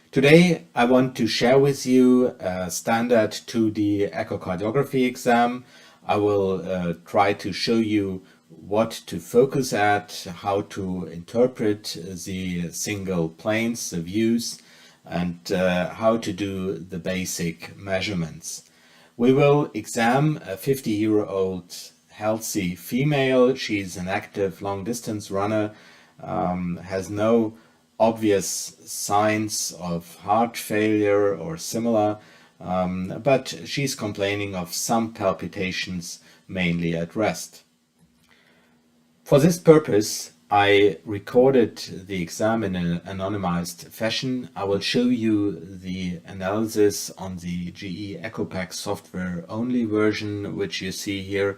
Today I want to share with you a standard 2D echocardiography exam. I will try to show you what to focus at, how to interpret the single planes, the views, and how to do the basic measurements. We will examine a 50-year-old healthy female. She's an active long-distance runner, has no obvious signs of heart failure or similar, but she's complaining of some palpitations, mainly at rest. For this purpose, I recorded the exam in an anonymized fashion. I will show you the analysis on the GE EchoPack software only version, which you see here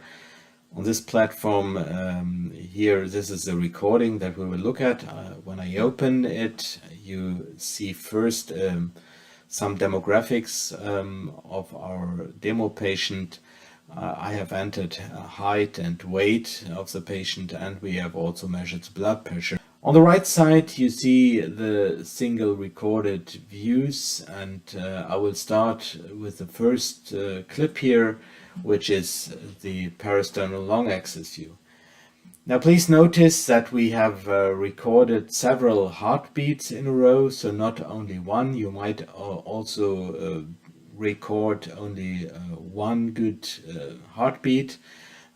on this platform. Here, this is the recording that we will look at. When I open it, you see first some demographics of our demo patient. I have entered height and weight of the patient, and we have also measured blood pressure. On the right side, you see the single recorded views, and I will start with the first clip here, which is the parasternal long axis view. Now please notice that we have recorded several heartbeats in a row, so not only one. You might also record only one good heartbeat.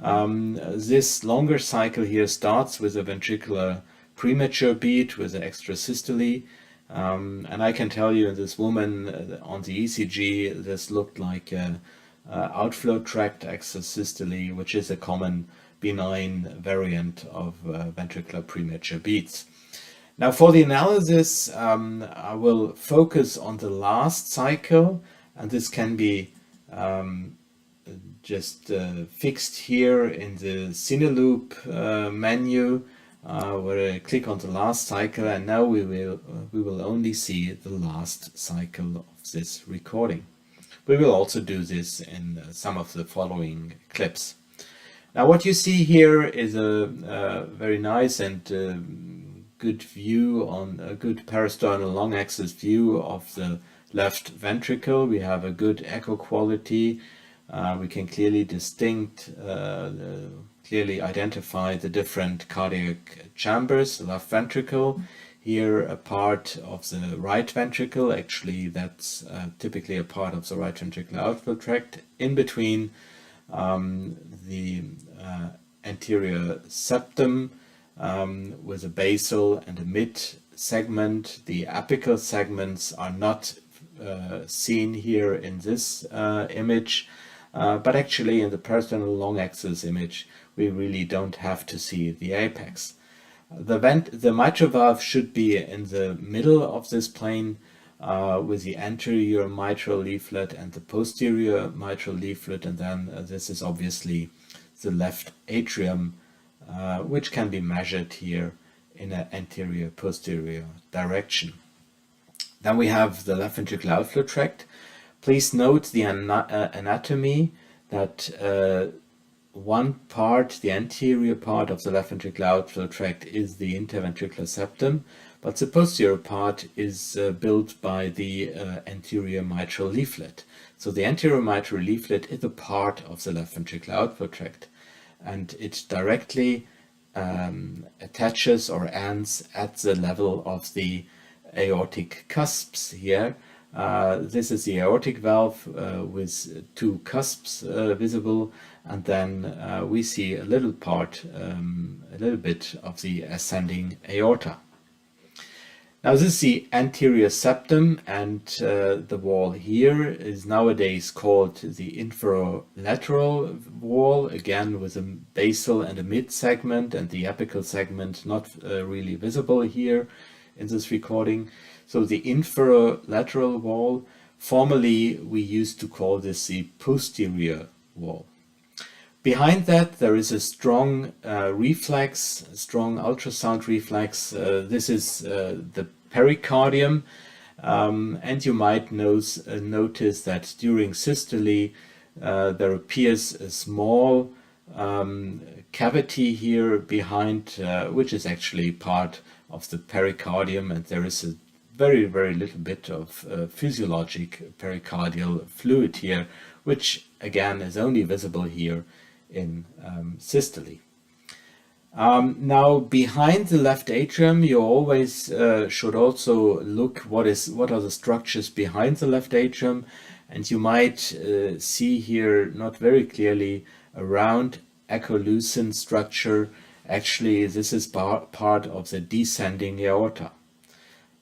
This longer cycle here starts with a ventricular premature beat with an extrasystole. And I can tell you in this woman on the ECG, this looked like a outflow tract extrasystole, which is a common benign variant of ventricular premature beats. Now for the analysis, I will focus on the last cycle, and this can be just fixed here in the CineLoop menu, where I click on the last cycle, and now we will only see the last cycle of this recording. We will also do this in some of the following clips. Now what you see here is a very nice and good view on a good parasternal long axis view of the left ventricle. We have a good echo quality. We can clearly clearly identify the different cardiac chambers. The left ventricle, here a part of the right ventricle, actually that's typically a part of the right ventricular outflow tract. In between the anterior septum with a basal and a mid segment. The apical segments are not seen here in this image, but actually in the parasternal long axis image we really don't have to see the apex. The mitral valve should be in the middle of this plane with the anterior mitral leaflet and the posterior mitral leaflet, and then this is obviously the left atrium, which can be measured here in an anterior-posterior direction. Then we have the left ventricular outflow tract. Please note the anatomy that one part, the anterior part of the left ventricular outflow tract, is the interventricular septum, but the posterior part is built by the anterior mitral leaflet. So the anterior mitral leaflet is a part of the left ventricular outflow tract, and it directly attaches or ends at the level of the aortic cusps here. This is the aortic valve with two cusps visible, and then we see a little bit of the ascending aorta. Now this is the anterior septum, and the wall here is nowadays called the inferolateral wall, again with a basal and a mid segment, and the apical segment not really visible here in this recording. So the inferolateral wall, formerly we used to call this the posterior wall. Behind that there is a strong reflex, a strong ultrasound reflex. This is the pericardium, and you might notice that during systole there appears a small cavity here behind, which is actually part of the pericardium, and there is a very, very little bit of physiologic pericardial fluid here, which again is only visible here in systole. Now, behind the left atrium, you always should also look what are the structures behind the left atrium, and you might see here not very clearly a round echolucent structure. Actually, this is part of the descending aorta.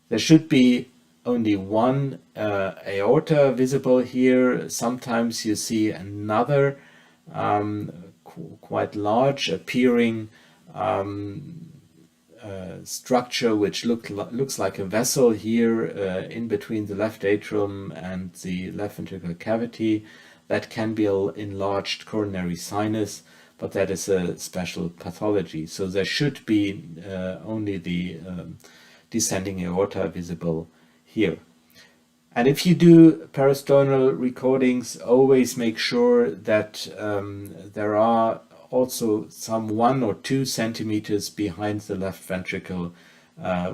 There should be only one aorta visible here. Sometimes you see another quite large appearing structure which looks like a vessel here in between the left atrium and the left ventricular cavity. That can be an enlarged coronary sinus, but that is a special pathology. So there should be only the descending aorta visible here. And if you do parasternal recordings, always make sure that there are also some 1 or 2 centimeters behind the left ventricle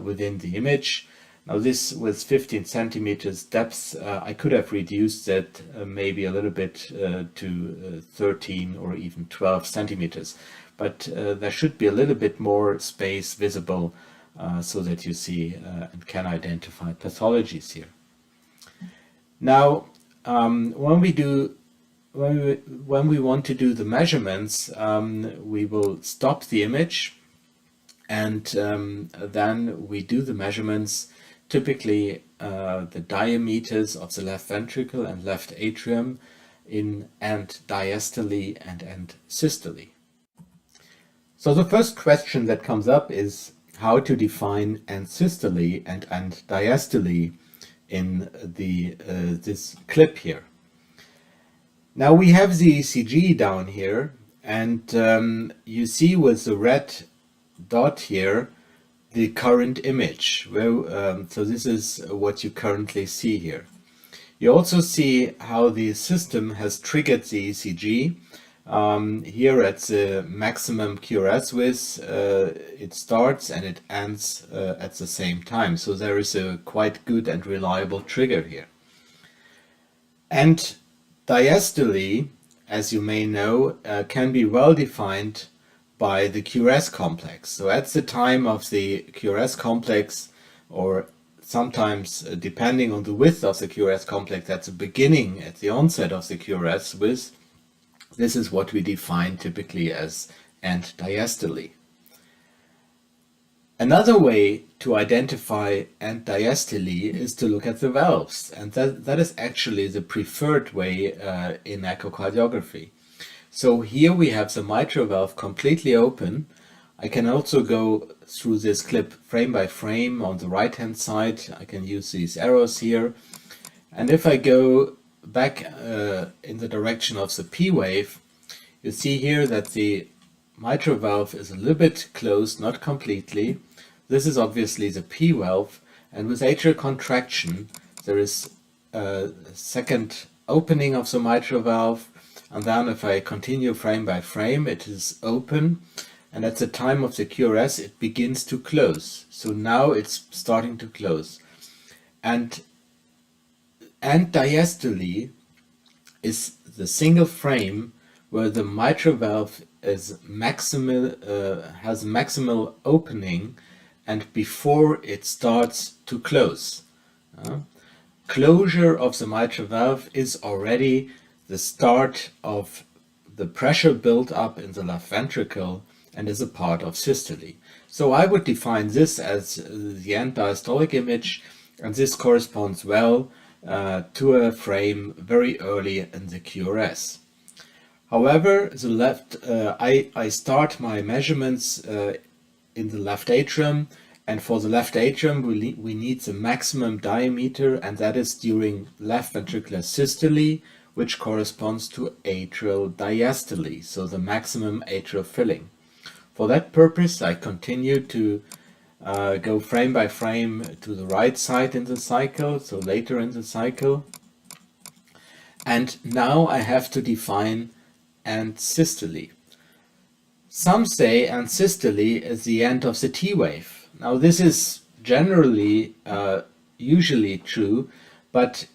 within the image. Now this with 15 centimeters depth, I could have reduced that maybe a little bit to 13 or even 12 centimeters. But there should be a little bit more space visible so that you see and can identify pathologies here. Now, when we want to do the measurements, we will stop the image, and then we do the measurements. Typically, the diameters of the left ventricle and left atrium in end diastole and end systole. So the first question that comes up is how to define end systole and end diastole in this clip here. Now we have the ECG down here, and you see with the red dot here the current image. So this is what you currently see here. You also see how the system has triggered the ECG. Here at the maximum QRS width, it starts and it ends at the same time. So there is a quite good and reliable trigger here. And diastole, as you may know, can be well defined by the QRS complex. So at the time of the QRS complex, or sometimes depending on the width of the QRS complex at the beginning, at the onset of the QRS width, this is what we define typically as end diastole. Another way to identify end diastole is to look at the valves, and that is actually the preferred way in echocardiography. So here we have the mitral valve completely open. I can also go through this clip frame by frame on the right hand side. I can use these arrows here, and if I go back in the direction of the P wave, you see here that the mitral valve is a little bit closed, not completely. This is obviously the P valve, and with atrial contraction there is a second opening of the mitral valve, and then if I continue frame by frame, it is open, and at the time of the QRS it begins to close. So now it's starting to close. And end diastole is the single frame where the mitral valve is has maximal opening and before it starts to close. Closure of the mitral valve is already the start of the pressure build up in the left ventricle and is a part of systole. So I would define this as the end diastolic image, and this corresponds well to a frame very early in the QRS. However, I start my measurements in the left atrium, and for the left atrium we need the maximum diameter, and that is during left ventricular systole, which corresponds to atrial diastole, so the maximum atrial filling. For that purpose, I continue to go frame by frame to the right side in the cycle, so later in the cycle. And now I have to define end systole. Some say end systole is the end of the T wave. Now this is generally usually true, but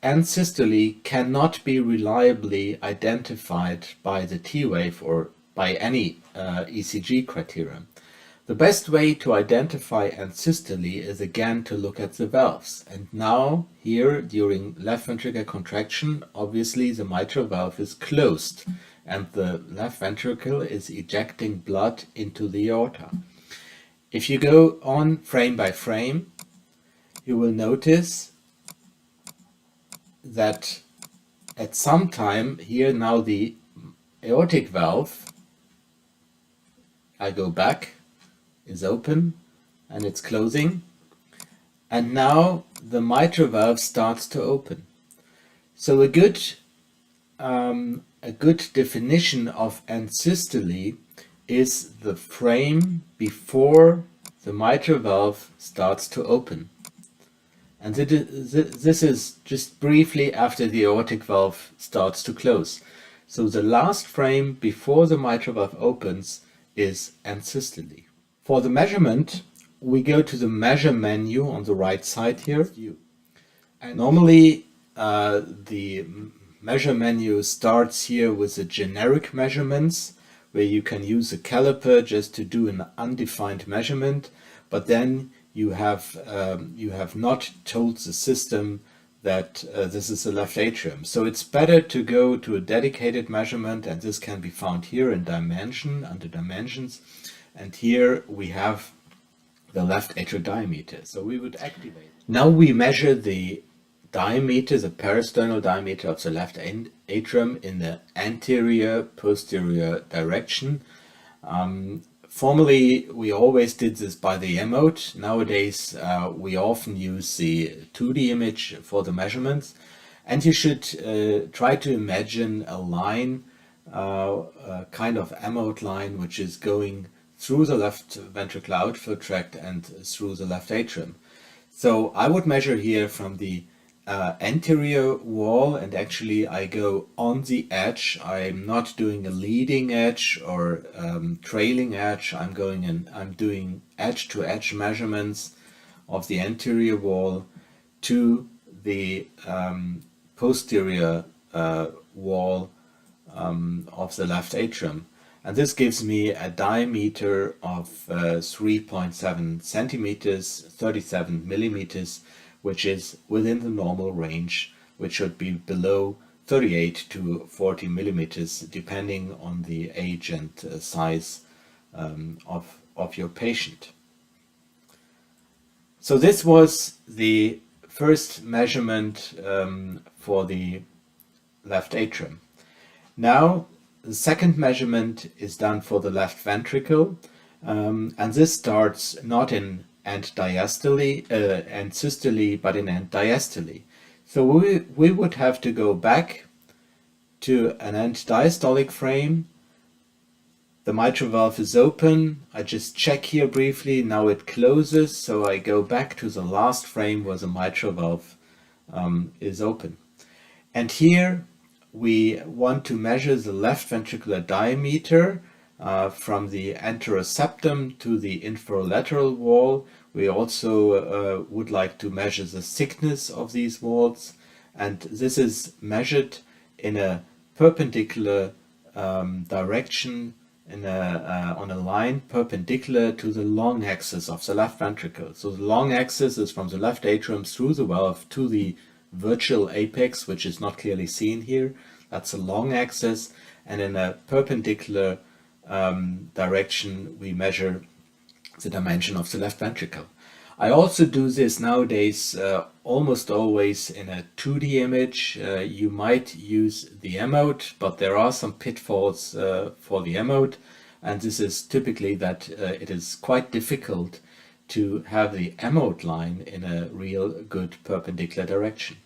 end-systole cannot be reliably identified by the T-wave or by any ECG criterion. The best way to identify end-systole is again to look at the valves. And now here during left ventricular contraction, obviously the mitral valve is closed and the left ventricle is ejecting blood into the aorta. If you go on frame by frame, you will notice that at some time here now the aortic valve, I go back, is open and it's closing, and now the mitral valve starts to open. So a good definition of end-systole is the frame before the mitral valve starts to open. And this is just briefly after the aortic valve starts to close. So the last frame before the mitral valve opens is end-systole. For the measurement, we go to the measure menu on the right side here. And normally the measure menu starts here with the generic measurements, where you can use a caliper just to do an undefined measurement, but then you have not told the system that this is the left atrium. So it's better to go to a dedicated measurement, and this can be found here in dimension, under dimensions. And here we have the left atrial diameter. So we would activate. Now we measure the diameter, the peristernal diameter of the left atrium in the anterior posterior direction. Formerly, we always did this by the M-mode. Nowadays, we often use the 2D image for the measurements. And you should try to imagine a line, a kind of M-mode line, which is going through the left ventricular outflow tract and through the left atrium. So I would measure here from the anterior wall, and actually I go on the edge. I'm not doing a leading edge or trailing edge. I'm doing edge-to-edge measurements of the anterior wall to the posterior wall of the left atrium. And this gives me a diameter of 3.7 centimeters, 37 millimeters, which is within the normal range, which should be below 38 to 40 millimeters, depending on the age and size of your patient. So this was the first measurement for the left atrium. Now the second measurement is done for the left ventricle, and this starts not in end diastole, end systole, but in end diastole. So we would have to go back to an end diastolic frame. The mitral valve is open. I just check here briefly. Now it closes, so I go back to the last frame where the mitral valve is open. And here we want to measure the left ventricular diameter from the anteroseptum to the inferolateral wall. We also would like to measure the thickness of these walls, and this is measured in a perpendicular direction, on a line perpendicular to the long axis of the left ventricle. So the long axis is from the left atrium through the valve to the virtual apex, which is not clearly seen here. That's a long axis, and in a perpendicular direction we measure the dimension of the left ventricle. I also do this nowadays almost always in a 2D image. You might use the M-mode, but there are some pitfalls for the M-mode, and this is typically that it is quite difficult to have the M-mode line in a real good perpendicular direction.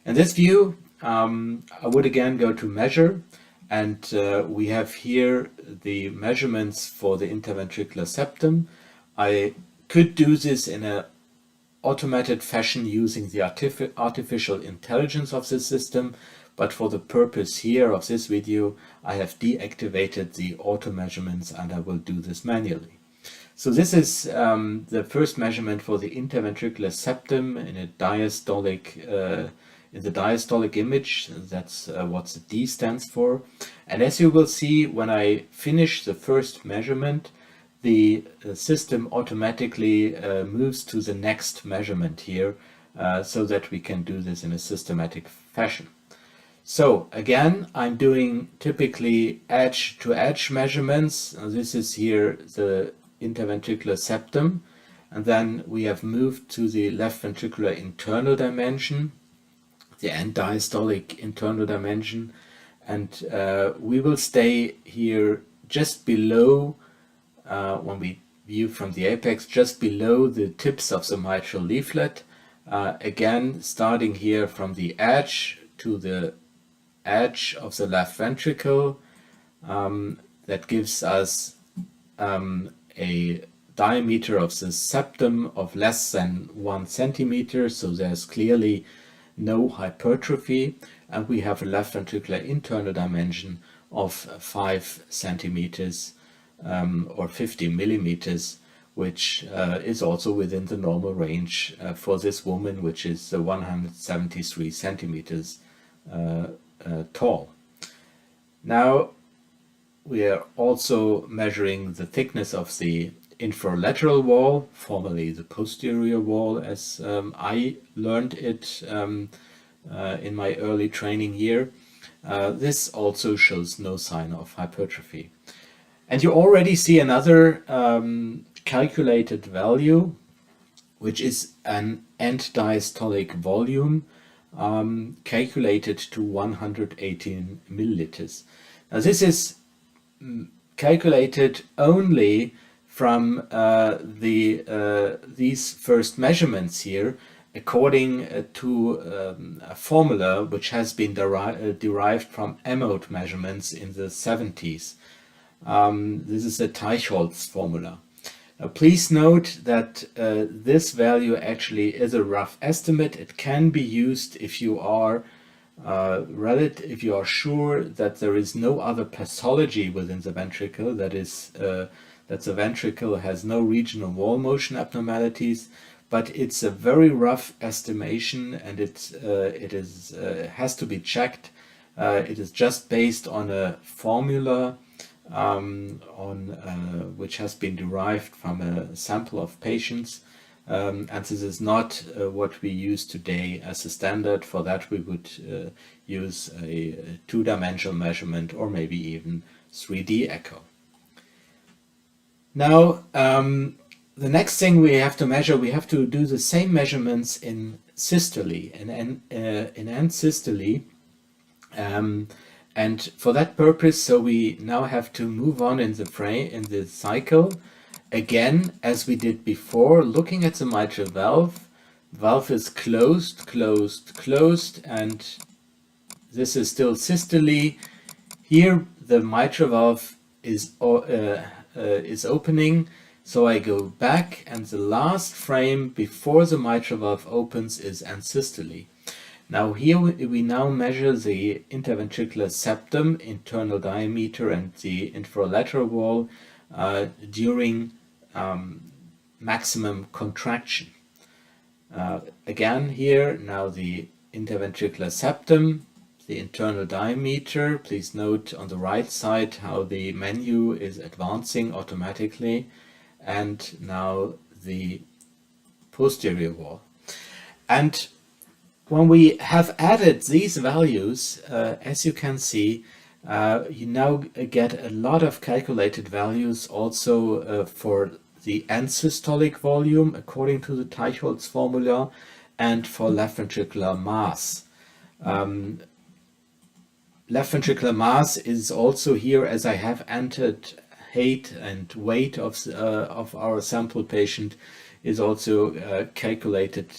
In this view, I would again go to measure, and we have here the measurements for the interventricular septum. I could do this in an automated fashion using the artificial intelligence of the system, but for the purpose here of this video I have deactivated the auto measurements and I will do this manually. So this is the first measurement for the interventricular septum in a diastolic, in the diastolic image. That's what the D stands for. And as you will see, when I finish the first measurement, the system automatically moves to the next measurement here, so that we can do this in a systematic fashion. So again, I'm doing typically edge-to-edge measurements. This is here the interventricular septum, and then we have moved to the left ventricular internal dimension, the end diastolic internal dimension, and we will stay here just below, when we view from the apex, just below the tips of the mitral leaflet. Again, starting here from the edge to the edge of the left ventricle, that gives us a diameter of the septum of less than 1 centimeter, so there's clearly no hypertrophy, and we have a left ventricular internal dimension of 5 centimeters or 50 millimeters, which is also within the normal range for this woman, which is 173 centimeters tall. Now we are also measuring the thickness of the infralateral wall, formerly the posterior wall, as I learned it in my early training here. This also shows no sign of hypertrophy. And you already see another calculated value, which is an end diastolic volume, calculated to 118 milliliters. Now this is calculated only from these first measurements here, according to a formula which has been derived from Emmott measurements in the 70s. This is the Teichholz formula. Please note that this value actually is a rough estimate. It can be used if you are if you are sure that there is no other pathology within the ventricle, that is that the ventricle has no regional wall motion abnormalities, but it's a very rough estimation, and it has to be checked. It is just based on a formula which has been derived from a sample of patients, and this is not what we use today as a standard. For that we would use a two-dimensional measurement, or maybe even 3D echo. Now the next thing we have to measure, we have to do the same measurements in systole, in end systole. And for that purpose, so we now have to move on in the cycle, again, as we did before, looking at the mitral valve. Valve is closed, closed, closed, and this is still systole. Here the mitral valve is opening, so I go back, and the last frame before the mitral valve opens is end systole. Now here we now measure the interventricular septum, internal diameter, and the infralateral wall during maximum contraction. Again here, now the interventricular septum, the internal diameter. Please note on the right side how the menu is advancing automatically, and now the posterior wall. And when we have added these values, as you can see, you now get a lot of calculated values also for the end systolic volume according to the Teichholz formula, and for left ventricular mass. Left ventricular mass is also here, as I have entered height and weight of our sample patient, is also calculated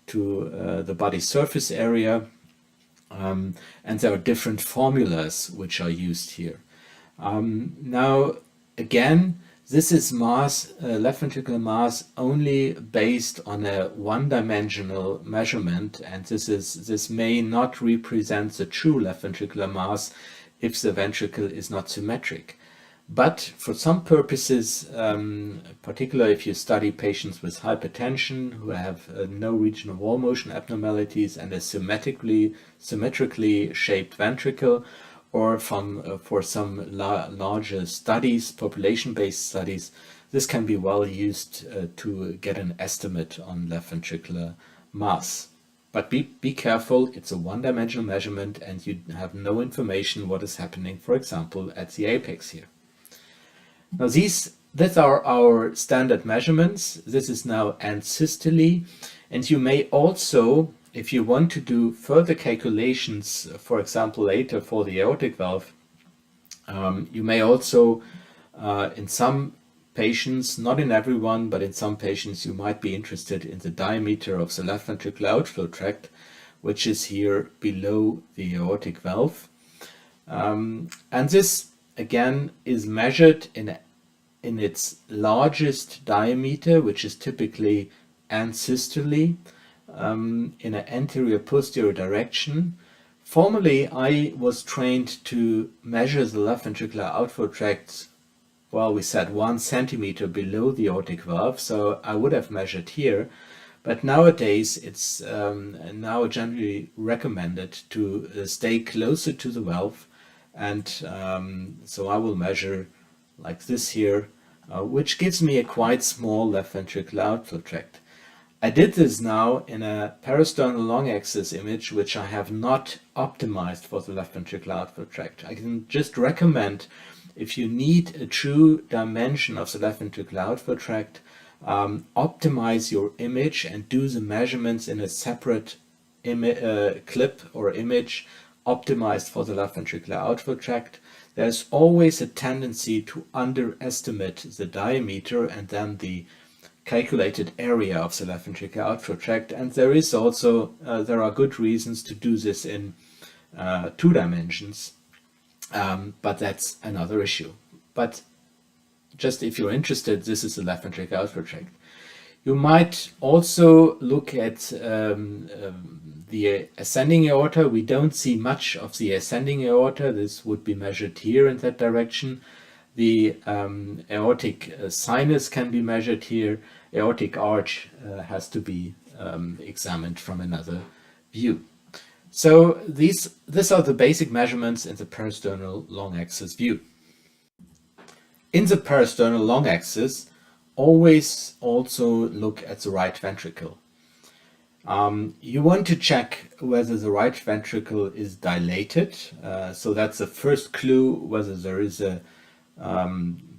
to the body surface area, and there are different formulas which are used here. Now again, this is mass, left ventricular mass, only based on a one-dimensional measurement, and this may not represent the true left ventricular mass if the ventricle is not symmetric. But for some purposes, particularly if you study patients with hypertension who have no regional wall motion abnormalities and a symmetrically shaped ventricle, or for some larger studies, population-based studies, this can be well used to get an estimate on left ventricular mass. But be careful, it's a one-dimensional measurement and you have no information what is happening, for example, at the apex here. Now these are our standard measurements. This is now end systole, and you may also, if you want to do further calculations, for example later for the aortic valve, you may also in some patients, not in everyone, but in some patients you might be interested in the diameter of the left ventricular outflow tract, which is here below the aortic valve. And this again is measured in its largest diameter, which is typically end systole, in an anterior posterior direction. Formerly I was trained to measure the left ventricular outflow tract, well, we said 1 centimeter below the aortic valve, so I would have measured here. But nowadays it's now generally recommended to stay closer to the valve, and so I will measure like this here, which gives me a quite small left ventricular outflow tract. I did this now in a parasternal long axis image, which I have not optimized for the left ventricular outflow tract. I can just recommend, if you need a true dimension of the left ventricular outflow tract, optimize your image and do the measurements in a separate clip or image optimized for the left ventricular outflow tract. There's always a tendency to underestimate the diameter and then the calculated area of the left ventricular outflow tract, and there is also there are good reasons to do this in 2 dimensions, but that's another issue. But just if you're interested, this is the left ventricular outflow tract. You might also look at the ascending aorta. We don't see much of the ascending aorta. This would be measured here in that direction. The aortic sinus can be measured here. Aortic arch has to be examined from another view. So these are the basic measurements in the parasternal long axis view. In the parasternal long axis, always also look at the right ventricle. You want to check whether the right ventricle is dilated. So that's the first clue whether there is a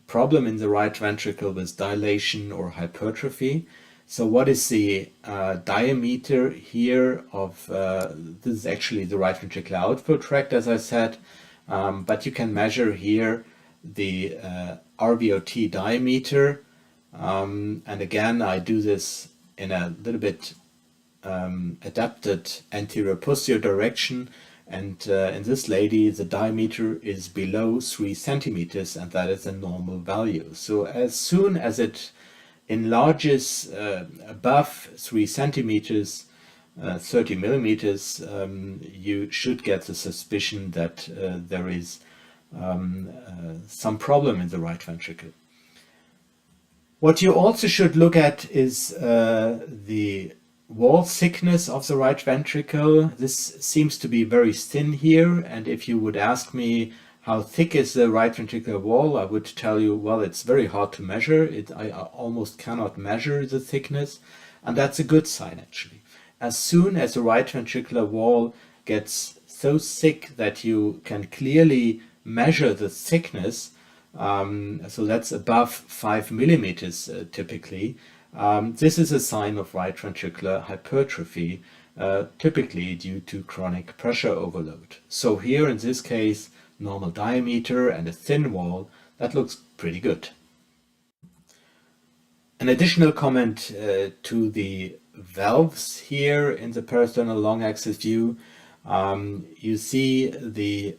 problem in the right ventricle with dilation or hypertrophy. So what is the diameter here of, this is actually the right ventricular outflow tract, as I said, but you can measure here the RVOT diameter, and again I do this in a little bit adapted anterior posterior direction, and in this lady the diameter is below 3 centimeters, and that is a normal value. So as soon as it enlarges above 3 centimeters, 30 millimeters, you should get the suspicion that there is some problem in the right ventricle. What you also should look at is the wall thickness of the right ventricle. This seems to be very thin here, and if you would ask me how thick is the right ventricular wall, I would tell you, well, it's very hard to measure. I almost cannot measure the thickness, and that's a good sign actually. As soon as the right ventricular wall gets so thick that you can clearly measure the thickness, so that's above 5 millimeters typically, this is a sign of right ventricular hypertrophy, typically due to chronic pressure overload. So here in this case, normal diameter and a thin wall, that looks pretty good. An additional comment to the valves here in the parasternal long axis view, you see the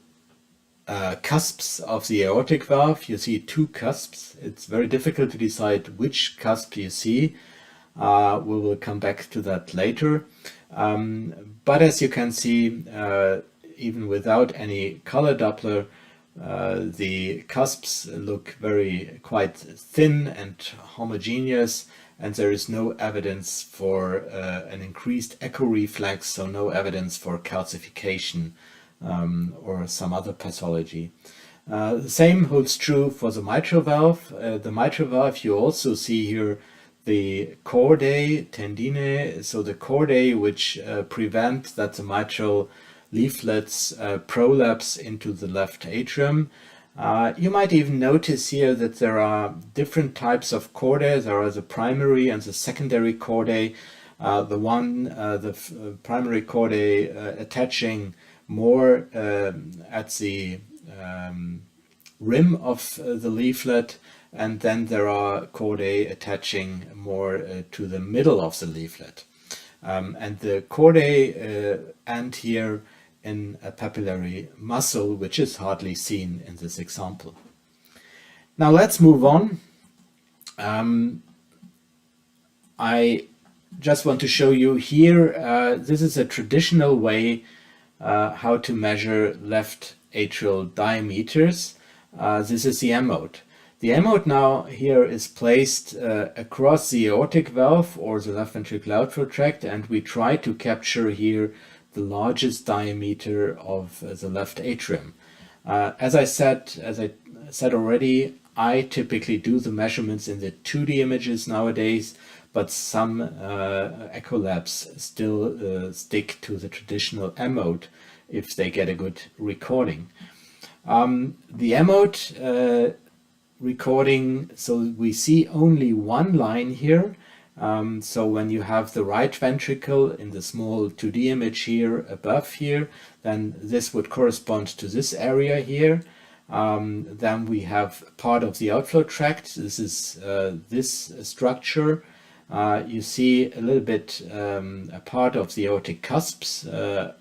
cusps of the aortic valve. You see 2 cusps. It's very difficult to decide which cusp you see. We will come back to that later. But as you can see, even without any color Doppler, The cusps look quite thin and homogeneous, and there is no evidence for an increased echo reflex, so no evidence for calcification or some other pathology. The same holds true for the mitral valve. The mitral valve, you also see here the chordae tendineae, so the chordae which prevent that the mitral leaflets prolapse into the left atrium. You might even notice here that there are different types of chordae. There are the primary and the secondary chordae. The primary chordae attaching more at the rim of the leaflet, and then there are chordae attaching more to the middle of the leaflet. And the chordae end here in a papillary muscle, which is hardly seen in this example. Now let's move on. I just want to show you here, this is a traditional way how to measure left atrial diameters. This is the M-mode. The M-mode now here is placed across the aortic valve or the left ventricular outflow tract, and we try to capture here the largest diameter of the left atrium. As I said already, I typically do the measurements in the 2D images nowadays, but some echo labs still stick to the traditional M-mode if they get a good recording. The M-mode recording, so we see only one line here. So when you have the right ventricle in the small 2D image here above here, then this would correspond to this area here. Then we have part of the outflow tract. This is this structure. You see a little bit a part of the aortic cusps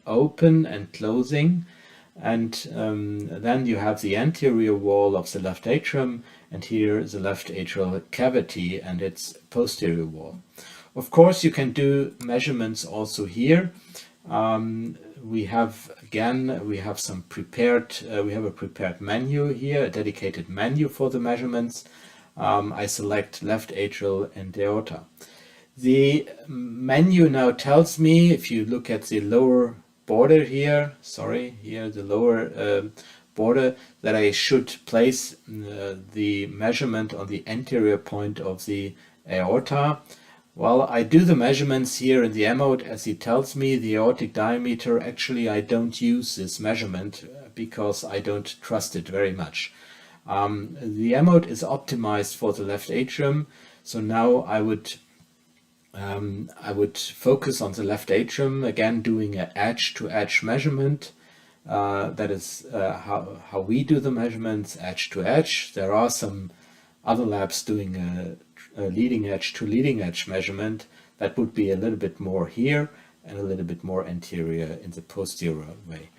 open and closing. And then you have the anterior wall of the left atrium, and here the left atrial cavity and its posterior wall. Of course, you can do measurements also here. We have some prepared, we have a prepared menu here, a dedicated menu for the measurements. I select left atrial and aorta. The menu now tells me, if you look at the lower border here, the lower border, that I should place the measurement on the anterior point of the aorta. Well, I do the measurements here in the M-mode as it tells me the aortic diameter. Actually, I don't use this measurement because I don't trust it very much. The M-mode is optimized for the left atrium, so now I would focus on the left atrium, again doing an edge-to-edge measurement. That is how we do the measurements, edge to edge. There are some other labs doing a leading edge to leading edge measurement that would be a little bit more here and a little bit more anterior in the posterior way.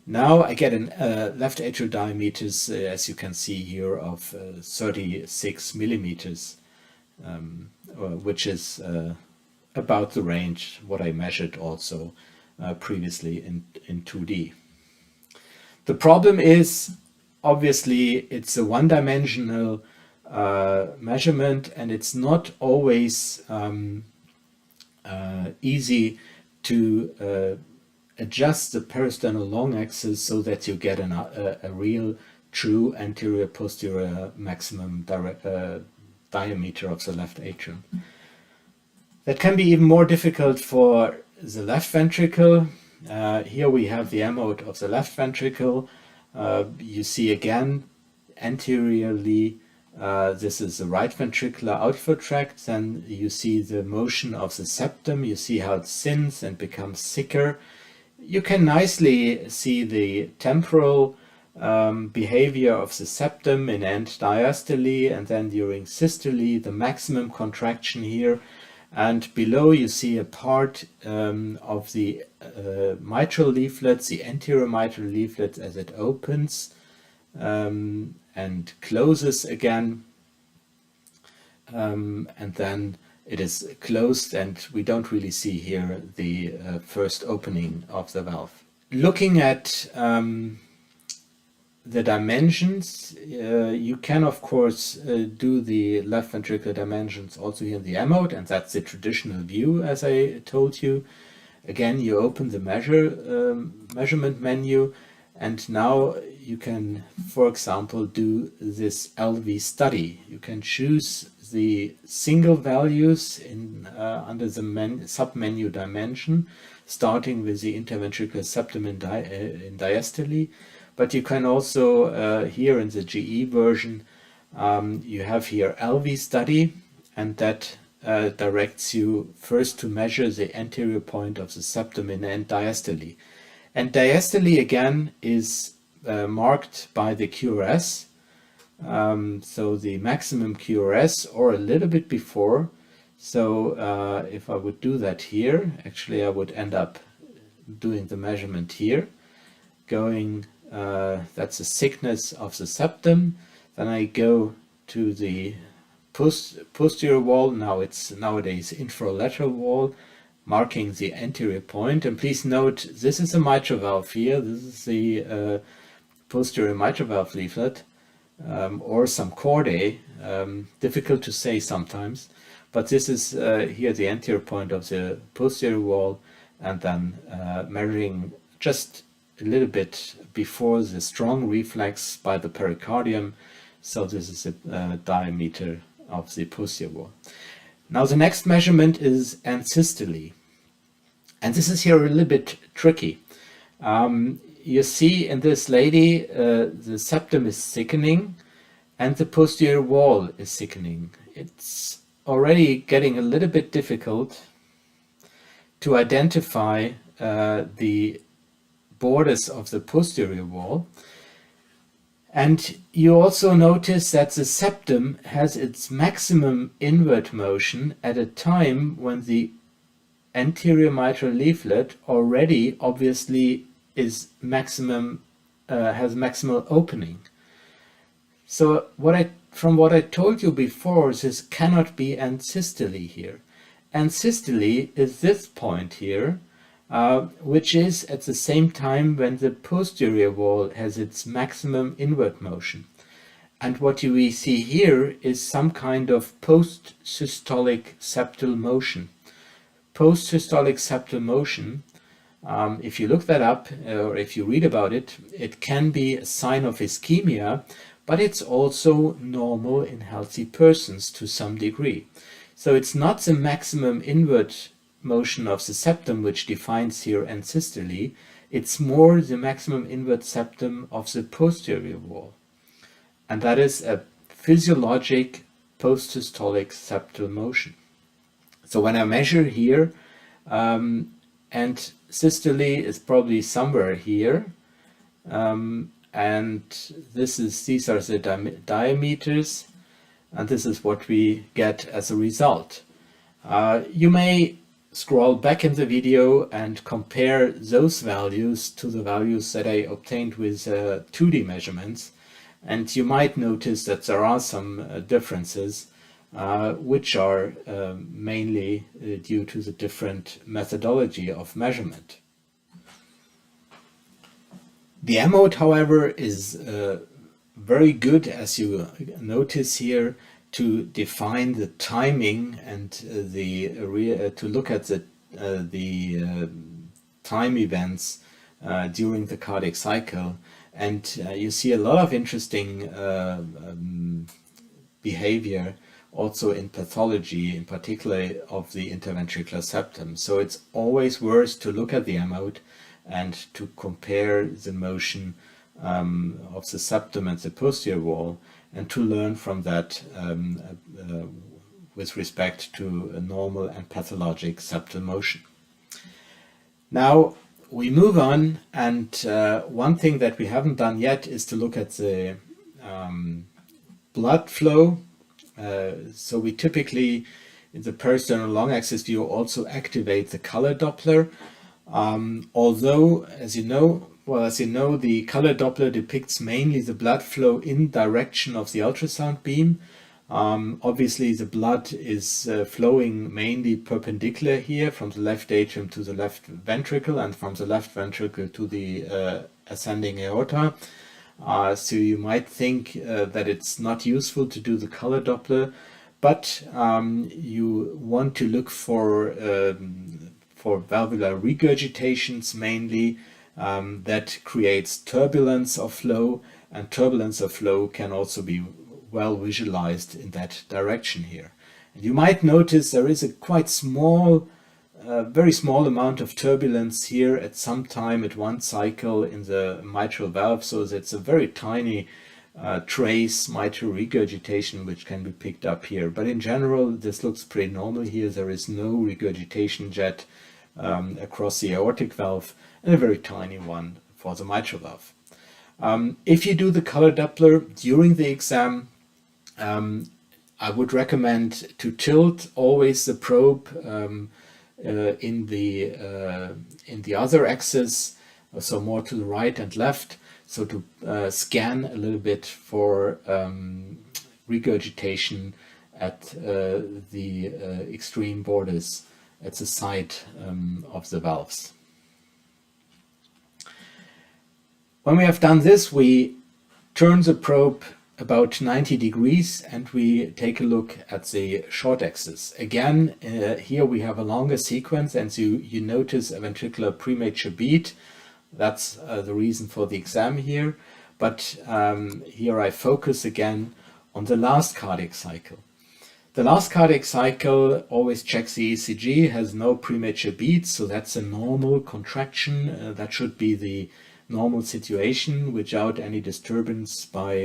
Now I get a left atrial diameters, as you can see here, of 36 millimeters, which is about the range what I measured also previously in 2D. The problem is, obviously, it's a one-dimensional measurement, and it's not always easy to adjust the peristernal long axis so that you get a real true anterior posterior maximum diameter of the left atrium. That can be even more difficult for the left ventricle. Here we have the M-mode of the left ventricle. You see again anteriorly, this is the right ventricular outflow tract. Then you see the motion of the septum. You see how it thins and becomes thicker. You can nicely see the temporal behavior of the septum in end diastole, and then during systole, the maximum contraction here. And below you see a part of the mitral leaflets, the anterior mitral leaflet, as it opens and closes again. And then it is closed, and we don't really see here the first opening of the valve. Looking at the dimensions, you can of course do the left ventricular dimensions also here in the M mode, and that's the traditional view, as I told you. Again, you open the measurement menu, and now you can, for example, do this LV study. You can choose the single values in under the submenu dimension, starting with the interventricular septum in diastole. But you can also, here in the GE version, you have here LV study, and that directs you first to measure the anterior point of the septum in end diastole. And diastole again is marked by the QRS, so the maximum QRS, or a little bit before. So if I would do that here, actually I would end up doing the measurement here, going, that's the thickness of the septum. Then I go to the posterior wall. Now it's nowadays infralateral wall, marking the anterior point. And please note, this is a mitral valve here. This is the posterior mitral valve leaflet, or some chordae, difficult to say sometimes. But this is here the anterior point of the posterior wall, and then measuring just a little bit before the strong reflex by the pericardium. So this is the diameter of the posterior wall. Now the next measurement is end systole. And this is here a little bit tricky. You see in this lady, the septum is thickening and the posterior wall is thickening. It's already getting a little bit difficult to identify the borders of the posterior wall. And you also notice that the septum has its maximum inward motion at a time when the anterior mitral leaflet already obviously is maximum, has maximal opening. So from what I told you before, this cannot be end systole here. End systole is this point here, which is at the same time when the posterior wall has its maximum inward motion. And what we see here is some kind of post-systolic septal motion. Post-systolic septal motion, if you look that up or if you read about it, it can be a sign of ischemia, but it's also normal in healthy persons to some degree. So it's not the maximum inward motion of the septum which defines here end systole, it's more the maximum inward septum of the posterior wall. And that is a physiologic post-systolic septal motion. So when I measure here, end systole is probably somewhere here, and these are the diameters, and this is what we get as a result. You may scroll back in the video and compare those values to the values that I obtained with 2D measurements, and you might notice that there are some differences, which are mainly due to the different methodology of measurement. The M mode, however, is very good, as you notice here, to define the timing and to look at the time events during the cardiac cycle. And you see a lot of interesting behavior also in pathology, in particular of the interventricular septum. So it's always worth to look at the M mode and to compare the motion of the septum and the posterior wall, and to learn from that with respect to a normal and pathologic septal motion. Now we move on, and one thing that we haven't done yet is to look at the blood flow. So we typically, in the peristernal long axis view, also activate the color Doppler. Although, as you know, the color Doppler depicts mainly the blood flow in direction of the ultrasound beam. Obviously, the blood is flowing mainly perpendicular here from the left atrium to the left ventricle and from the left ventricle to the ascending aorta. So you might think that it's not useful to do the color Doppler, but you want to look for valvular regurgitations mainly. That creates turbulence of flow, and turbulence of flow can also be well visualized in that direction here. And you might notice there is a quite small, very small amount of turbulence here at some time at one cycle in the mitral valve, so it's a very tiny trace mitral regurgitation which can be picked up here. But in general, this looks pretty normal here. There is no regurgitation jet across the aortic valve, and a very tiny one for the mitral valve. If you do the color Doppler during the exam, I would recommend to tilt always the probe in the other axis, so more to the right and left, so to scan a little bit for regurgitation at the extreme borders at the side of the valves. When we have done this, we turn the probe about 90 degrees and we take a look at the short axis. Again, here we have a longer sequence, and you notice a ventricular premature beat. That's the reason for the exam here. But here I focus again on the last cardiac cycle. The last cardiac cycle always checks the ECG, has no premature beats, so that's a normal contraction. That should be the normal situation without any disturbance by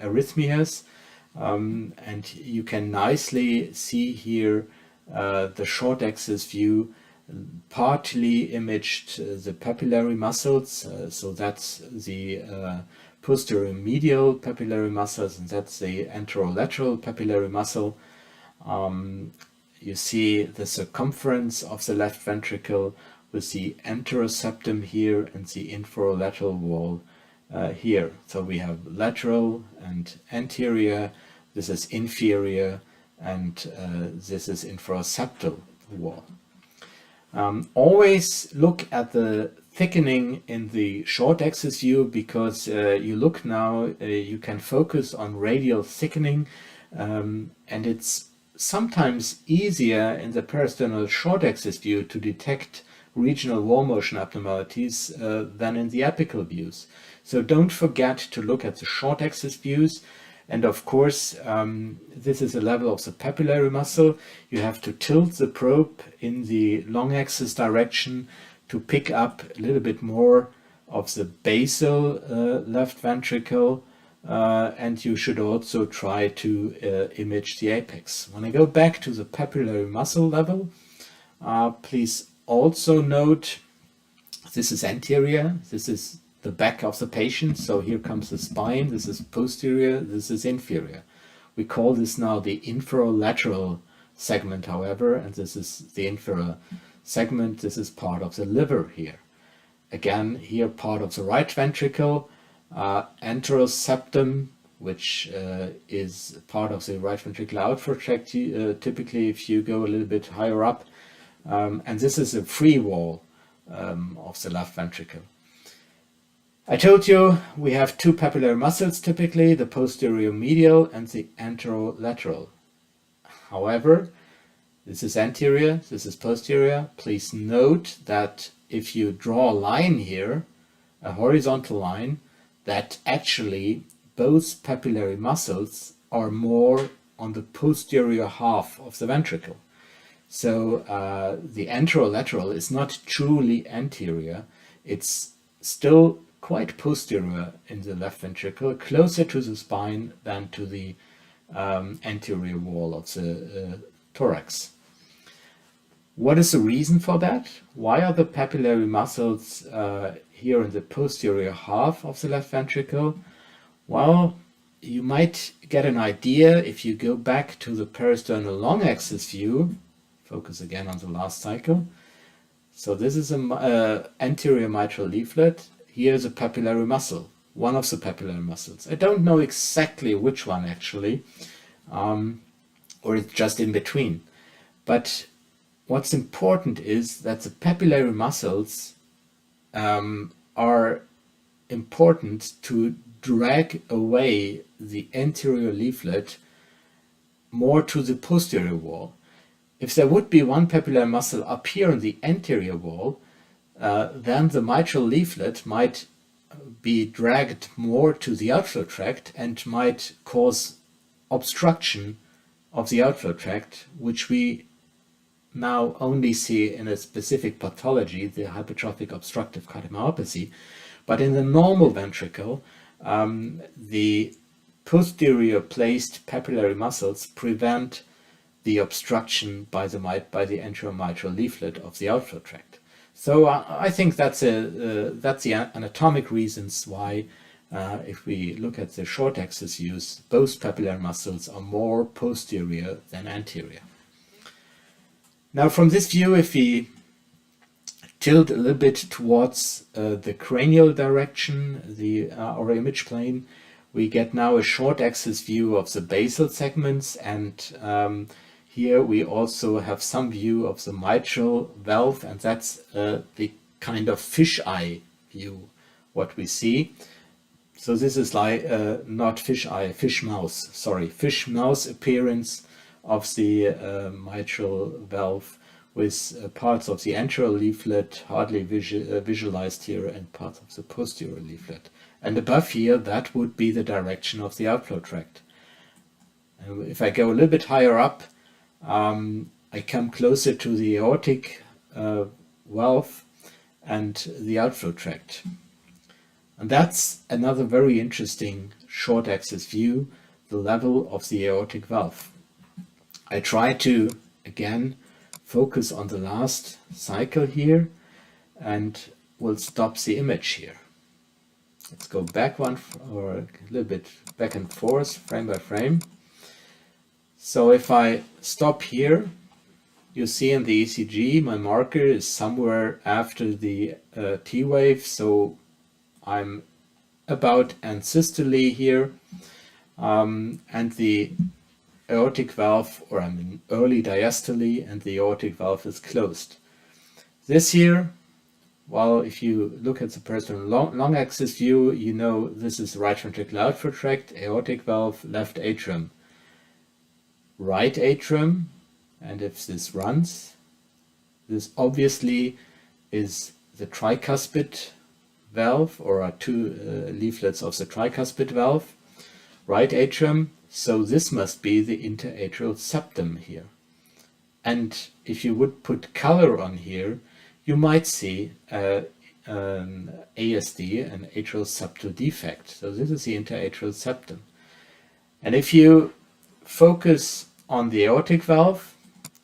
arrhythmias. And you can nicely see here the short axis view partly imaged the papillary muscles, so that's the posterior medial papillary muscles, and that's the anterolateral papillary muscle. You see the circumference of the left ventricle with the anteroseptum here and the inferolateral wall here. So we have lateral and anterior, this is inferior, and this is inferoseptal wall. Always look at the thickening in the short axis view, because you look now, you can focus on radial thickening, and it's sometimes easier in the peristernal short axis view to detect regional wall motion abnormalities than in the apical views. So don't forget to look at the short axis views. And of course, this is a level of the papillary muscle. You have to tilt the probe in the long axis direction to pick up a little bit more of the basal left ventricle. And you should also try to image the apex. When I go back to the papillary muscle level, please also note this is anterior, this is the back of the patient, so here comes the spine, this is posterior, this is inferior. We call this now the inferolateral segment, however, and this is the inferior segment, this is part of the liver here. Again, here part of the right ventricle, anteroseptum, which is part of the right ventricular outflow tract, typically if you go a little bit higher up, and this is a free wall of the left ventricle. I told you we have two papillary muscles typically, the posterior medial and the anterolateral. However, this is anterior, this is posterior. Please note that if you draw a line here, a horizontal line, that actually both papillary muscles are more on the posterior half of the ventricle. So the anterolateral is not truly anterior, it's still quite posterior in the left ventricle, closer to the spine than to the anterior wall of the thorax. What is the reason for that? Why are the papillary muscles here in the posterior half of the left ventricle? Well, you might get an idea if you go back to the peristernal long axis view. Focus again on the last cycle. So this is an anterior mitral leaflet. Here's a papillary muscle, one of the papillary muscles. I don't know exactly which one actually, or it's just in between. But what's important is that the papillary muscles are important to drag away the anterior leaflet more to the posterior wall. If there would be one papillary muscle up here in the anterior wall, then the mitral leaflet might be dragged more to the outflow tract and might cause obstruction of the outflow tract, which we now only see in a specific pathology, the hypertrophic obstructive cardiomyopathy. But in the normal ventricle, the posterior placed papillary muscles prevent the obstruction by the anterior mitral leaflet of the outflow tract. So I think that's the anatomic reasons why, if we look at the short axis views, both papillary muscles are more posterior than anterior. Now from this view, if we tilt a little bit towards the cranial direction, our image plane, we get now a short axis view of the basal segments, and here we also have some view of the mitral valve, and that's the kind of fisheye view what we see. So this is like not fisheye, fish mouse appearance of the mitral valve, with parts of the anterior leaflet hardly visualized here and parts of the posterior leaflet. And above here, that would be the direction of the outflow tract. And if I go a little bit higher up, I come closer to the aortic valve and the outflow tract. And that's another very interesting short axis view, the level of the aortic valve. I try to, again, focus on the last cycle here, and we'll stop the image here. Let's go back one, or a little bit back and forth, frame by frame. So if I stop here, you see in the ECG, my marker is somewhere after the T wave, so I'm about end systole here, and the aortic valve, or I'm in early diastole, and the aortic valve is closed. This here, well, if you look at the personal long axis view, you know this is right ventricular outflow tract, aortic valve, left atrium, right atrium, and if this runs, this obviously is the tricuspid valve, or are two leaflets of the tricuspid valve, right atrium, so this must be the interatrial septum here. And if you would put color on here, you might see an ASD, an atrial septal defect. So this is the interatrial septum. And if you focus on the aortic valve,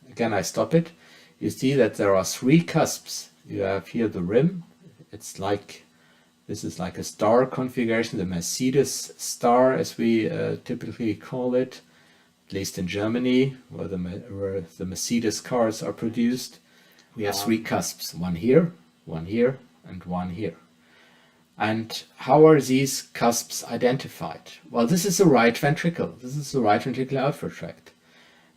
again I stop it, you see that there are three cusps. You have here the rim, it's like, this is like a star configuration, the Mercedes star as we typically call it, at least in Germany, where the Mercedes cars are produced. We have three cusps, one here, and one here. And how are these cusps identified? Well, this is the right ventricle. This is the right ventricular outflow tract.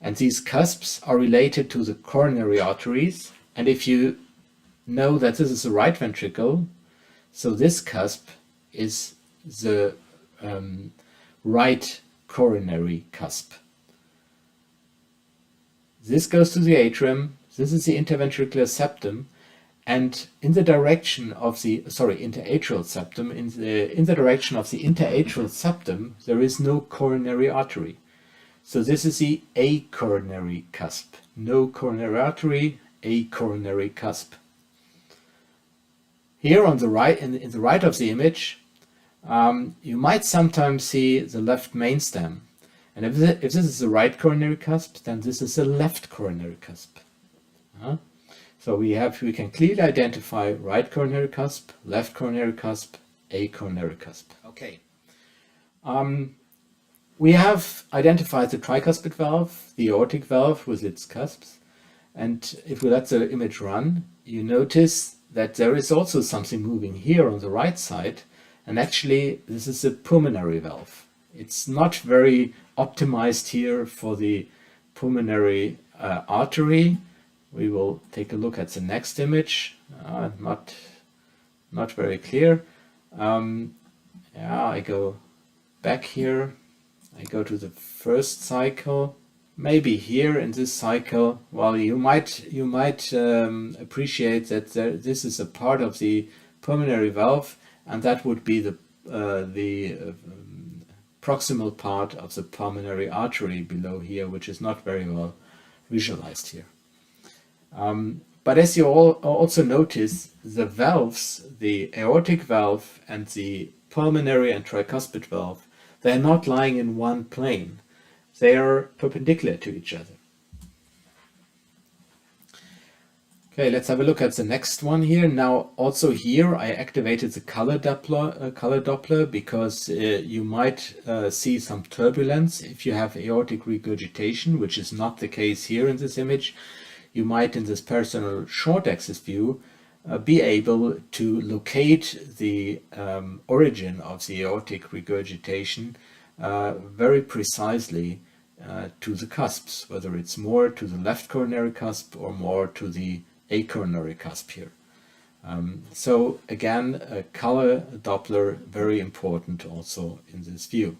And these cusps are related to the coronary arteries. And if you know that this is the right ventricle, so this cusp is the right coronary cusp. This goes to the atrium. This is the interventricular septum, and in the direction of the interatrial septum, in the direction of the interatrial septum, there is no coronary artery. So this is the acoronary cusp. No coronary artery, acoronary cusp. Here on the right, in the right of the image, you might sometimes see the left main stem. And if this is the right coronary cusp, then this is the left coronary cusp. So we can clearly identify right coronary cusp, left coronary cusp, acoronary cusp. Okay. We have identified the tricuspid valve, the aortic valve with its cusps, and if we let the image run, you notice that there is also something moving here on the right side, and actually this is a pulmonary valve. It's not very optimized here for the pulmonary artery. We will take a look at the next image. Not very clear. Yeah, I go back here. I go to the first cycle. Maybe here in this cycle, well, you might appreciate that this is a part of the pulmonary valve, and that would be the proximal part of the pulmonary artery below here, which is not very well visualized here. But as you also notice, the valves, the aortic valve and the pulmonary and tricuspid valve, they're not lying in one plane. They are perpendicular to each other. Okay, let's have a look at the next one here. Now, also here, I activated the color Doppler because you might see some turbulence if you have aortic regurgitation, which is not the case here in this image. You might, in this personal short axis view, be able to locate the origin of the aortic regurgitation very precisely to the cusps, whether it's more to the left coronary cusp or more to the acoronary cusp here. So again, a color Doppler, very important also in this view.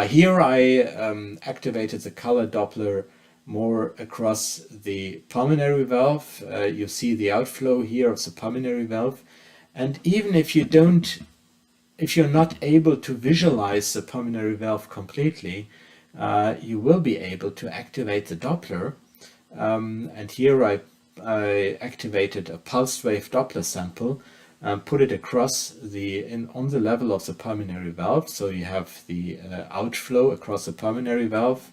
Here I activated the color Doppler more across the pulmonary valve. You see the outflow here of the pulmonary valve. And even if you're not able to visualize the pulmonary valve completely, you will be able to activate the Doppler. And here I activated a pulsed wave Doppler sample, put it across on the level of the pulmonary valve. So you have the outflow across the pulmonary valve.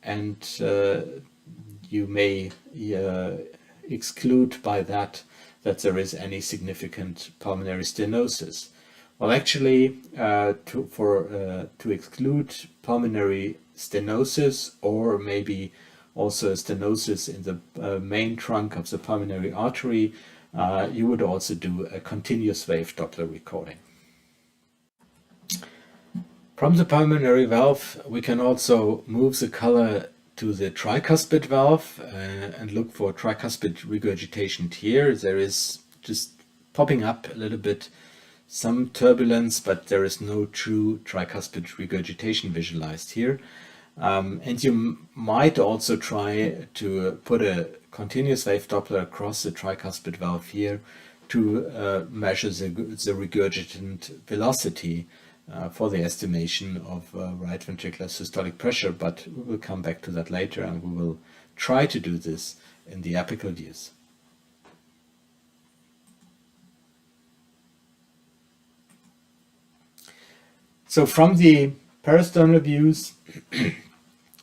And you may exclude by that there is any significant pulmonary stenosis. Well, actually, to exclude pulmonary stenosis, or maybe also a stenosis in the main trunk of the pulmonary artery, you would also do a continuous wave Doppler recording. From the pulmonary valve, we can also move the color to the tricuspid valve and look for tricuspid regurgitation here. There is just popping up a little bit some turbulence, but there is no true tricuspid regurgitation visualized here. And you might also try to put a continuous wave Doppler across the tricuspid valve here to measure the regurgitant velocity for the estimation of right ventricular systolic pressure, but we will come back to that later, and we will try to do this in the apical views. So from the peristernal views,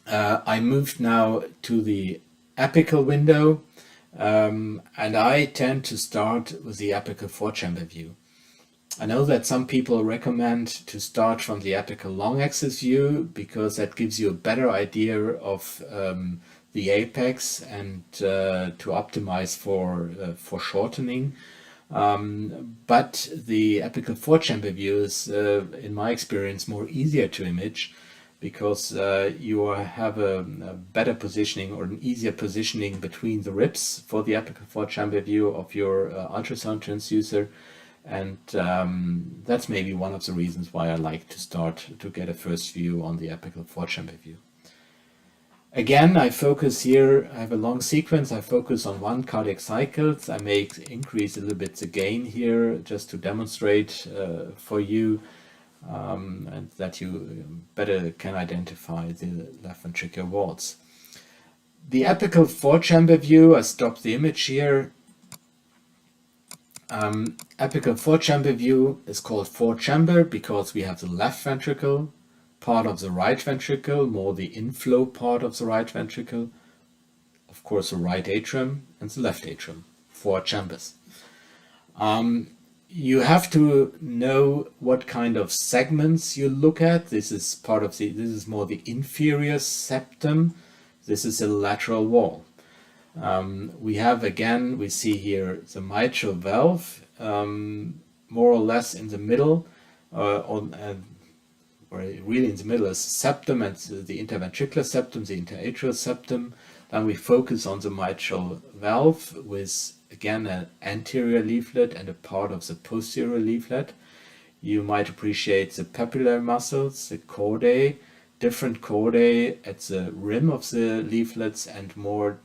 I moved now to the apical window, and I tend to start with the apical four-chamber view. I know that some people recommend to start from the apical long axis view because that gives you a better idea of the apex and to optimize for shortening. But the apical four-chamber view is, in my experience, more easier to image because you have a better positioning or an easier positioning between the ribs for the apical four-chamber view of your ultrasound transducer. And that's maybe one of the reasons why I like to start to get a first view on the apical four-chamber view. Again, I focus here, I have a long sequence, I focus on 1 cardiac cycle. I may increase a little bit the gain here just to demonstrate for you and that you better can identify the left ventricular walls. The apical four-chamber view, I stop the image here. Apical four-chamber view is called four-chamber because we have the left ventricle, part of the right ventricle, more the inflow part of the right ventricle, of course the right atrium and the left atrium, 4 chambers. You have to know what kind of segments you look at. This is more the inferior septum. This is a lateral wall. We see here the mitral valve, more or less in the middle, or really in the middle is the septum and the interventricular septum, the interatrial septum. Then we focus on the mitral valve with, again, an anterior leaflet and a part of the posterior leaflet. You might appreciate the papillary muscles, the chordae, different chordae at the rim of the leaflets and more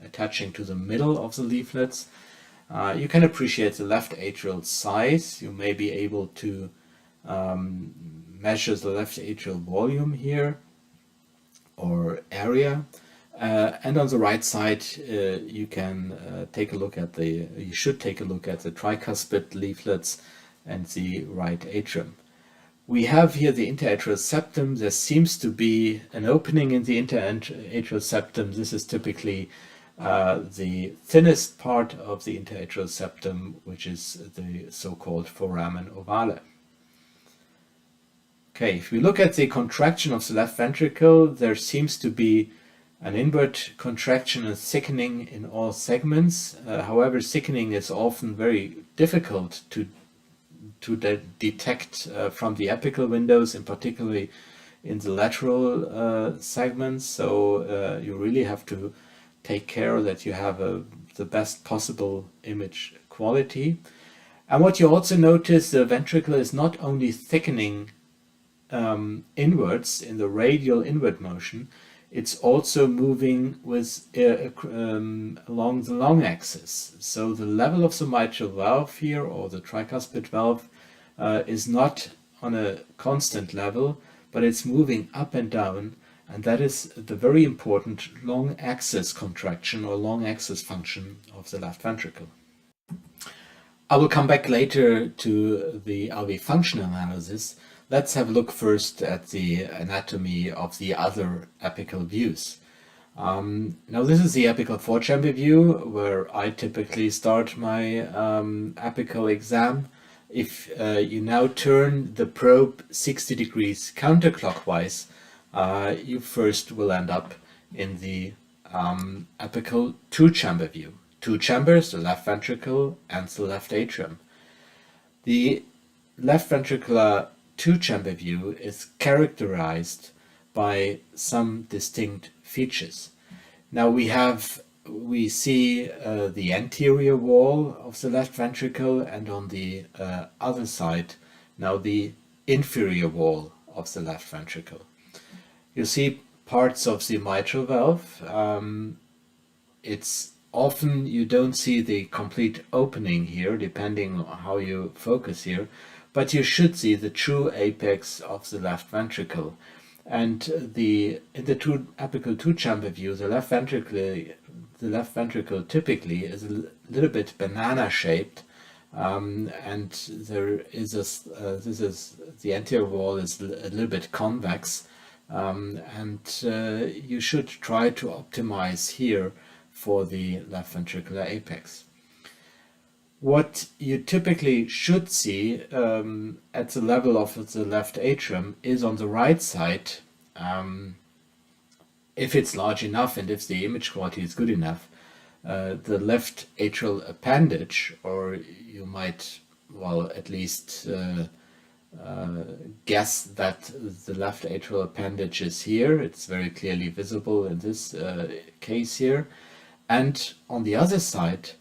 attaching to the middle of the leaflets. You can appreciate the left atrial size. You may be able to measure the left atrial volume here or area. And on the right side, you can take a look at you should take a look at the tricuspid leaflets and the right atrium. We have here the interatrial septum. There seems to be an opening in the interatrial septum. This is typically the thinnest part of the interatrial septum, which is the so-called foramen ovale. Okay, if we look at the contraction of the left ventricle, there seems to be an inward contraction and thickening in all segments. However, thickening is often very difficult to detect from the apical windows, and particularly in the lateral segments. So you really have to take care that you have the best possible image quality. And what you also notice, the ventricle is not only thickening inwards in the radial inward motion, it's also moving with along the long axis. So the level of the mitral valve here, or the tricuspid valve, is not on a constant level, but it's moving up and down, and that is the very important long axis contraction or long axis function of the left ventricle. I will come back later to the RV function analysis. Let's have a look first at the anatomy of the other apical views. Now this is the apical four-chamber view, where I typically start my apical exam. If you now turn the probe 60 degrees counterclockwise, you first will end up in the apical two-chamber view. Two chambers, the left ventricle and the left atrium. The left ventricular two-chamber view is characterized by some distinct features. Now we see the anterior wall of the left ventricle, and on the other side now the inferior wall of the left ventricle. You see parts of the mitral valve. It's often you don't see the complete opening here, depending on how you focus here, but you should see the true apex of the left ventricle. And in the apical two-chamber view, the left ventricle typically is a little bit banana-shaped, and there is the anterior wall is a little bit convex, and you should try to optimize here for the left ventricular apex. What you typically should see at the level of the left atrium is on the right side, if it's large enough and if the image quality is good enough, the left atrial appendage, or you might, well, at least guess that the left atrial appendage is here. It's very clearly visible in this case here. And on the other side,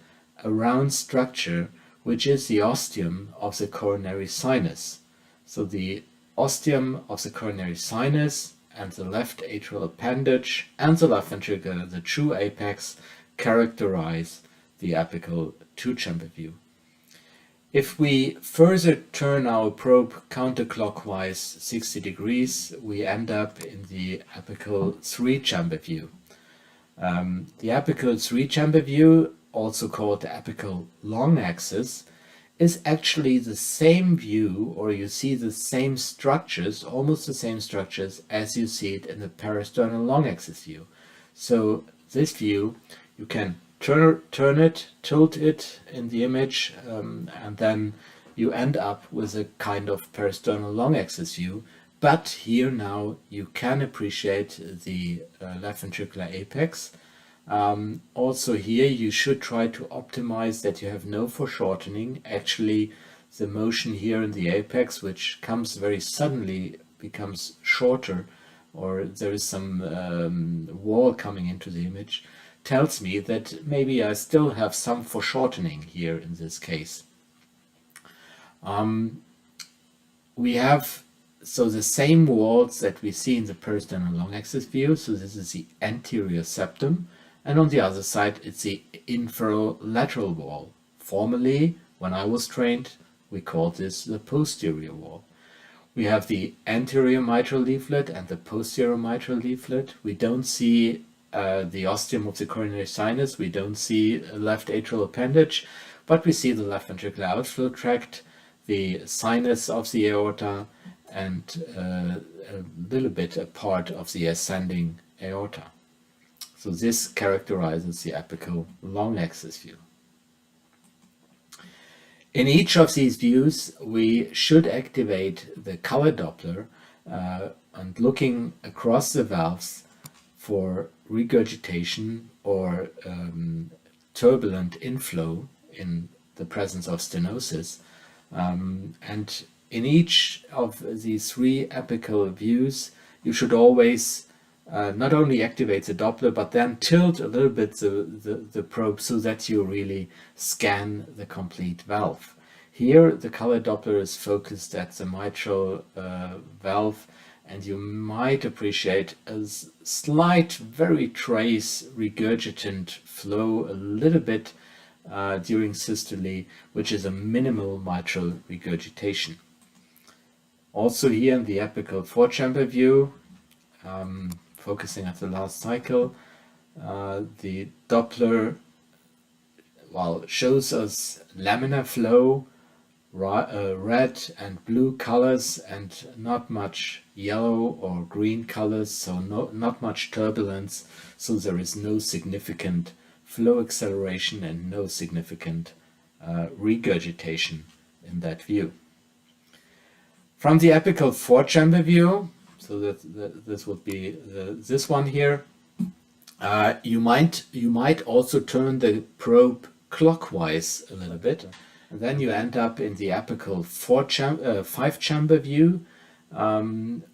a round structure, which is the ostium of the coronary sinus. So the ostium of the coronary sinus and the left atrial appendage and the left ventricle, the true apex, characterize the apical two-chamber view. If we further turn our probe counterclockwise 60 degrees, we end up in the apical three-chamber view. The apical three-chamber view, also called the apical long axis, is actually the same view, or you see the same structures, almost the same structures as you see it in the parasternal long axis view. So this view, you can turn it, tilt it in the image, and then you end up with a kind of parasternal long axis view. But here now you can appreciate the left ventricular apex. Also here you should try to optimize that you have no foreshortening. Actually, the motion here in the apex, which comes very suddenly, becomes shorter or there is some wall coming into the image, tells me that maybe I still have some foreshortening here in this case. We have the same walls that we see in the peristernal long axis view. So this is the anterior septum, and on the other side it's the inferolateral wall. Formerly, when I was trained, we called this the posterior wall. We have the anterior mitral leaflet and the posterior mitral leaflet. We don't see the ostium of the coronary sinus. We don't see a left atrial appendage, but we see the left ventricular outflow tract, the sinus of the aorta, and a little bit a part of the ascending aorta. So this characterizes the apical long axis view. In each of these views, we should activate the color Doppler and looking across the valves for regurgitation or turbulent inflow in the presence of stenosis. And in each of these three apical views, you should always not only activate the Doppler, but then tilt a little bit the probe so that you really scan the complete valve. Here, the color Doppler is focused at the mitral valve, and you might appreciate a slight, very trace regurgitant flow a little bit during systole, which is a minimal mitral regurgitation. Also here in the apical four-chamber view, focusing at the last cycle, the Doppler shows us laminar flow, red and blue colors, and not much yellow or green colors, so not much turbulence, so there is no significant flow acceleration and no significant regurgitation in that view. From the apical four-chamber view, so this would be this one here, you might also turn the probe clockwise a little bit, and then you end up in the apical five-chamber view,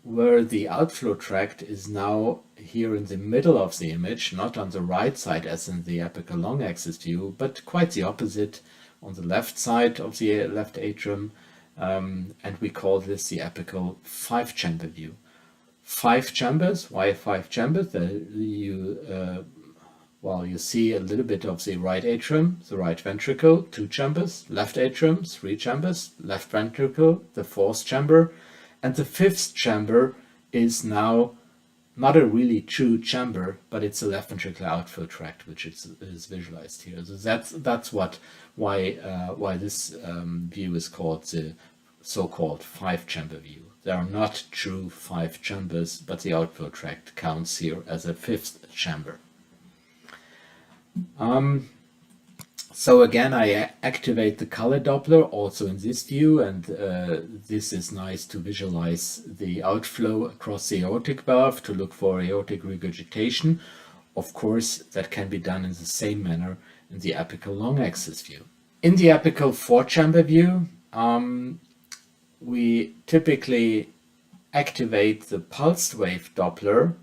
where the outflow tract is now here in the middle of the image, not on the right side as in the apical long axis view, but quite the opposite, on the left side of the left atrium, and we call this the apical five-chamber view. 5 chambers. Why 5 chambers? You see a little bit of the right atrium, the right ventricle, 2 chambers, left atrium, 3 chambers, left ventricle, the 4th chamber, and the 5th chamber is now not a really true chamber, but it's a left ventricular outflow tract, which is visualized here. So that's why this view is called the so-called 5-chamber view. There are not true 5 chambers, but the outflow tract counts here as a 5th chamber. So again, I activate the color Doppler also in this view, and this is nice to visualize the outflow across the aortic valve to look for aortic regurgitation. Of course, that can be done in the same manner in the apical long axis view. In the apical 4-chamber view, we typically activate the pulsed wave Doppler,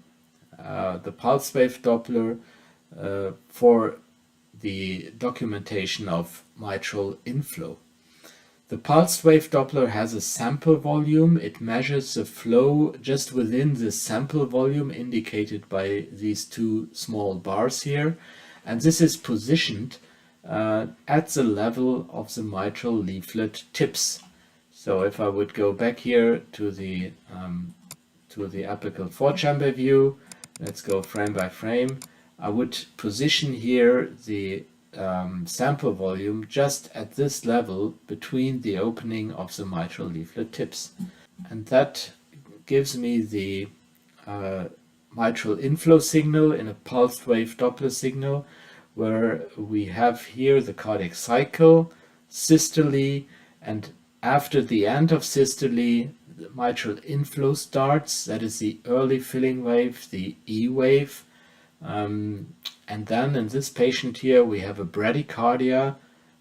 for the documentation of mitral inflow. The pulsed wave Doppler has a sample volume. It measures the flow just within the sample volume indicated by these 2 small bars here, and this is positioned at the level of the mitral leaflet tips. So if I would go back here to the apical 4-chamber view, let's go frame by frame, I would position here the sample volume just at this level between the opening of the mitral leaflet tips. And that gives me the mitral inflow signal in a pulsed wave Doppler signal, where we have here the cardiac cycle, systole, and after the end of systole, the mitral inflow starts. That is the early filling wave, the E wave. And then in this patient here, we have a bradycardia.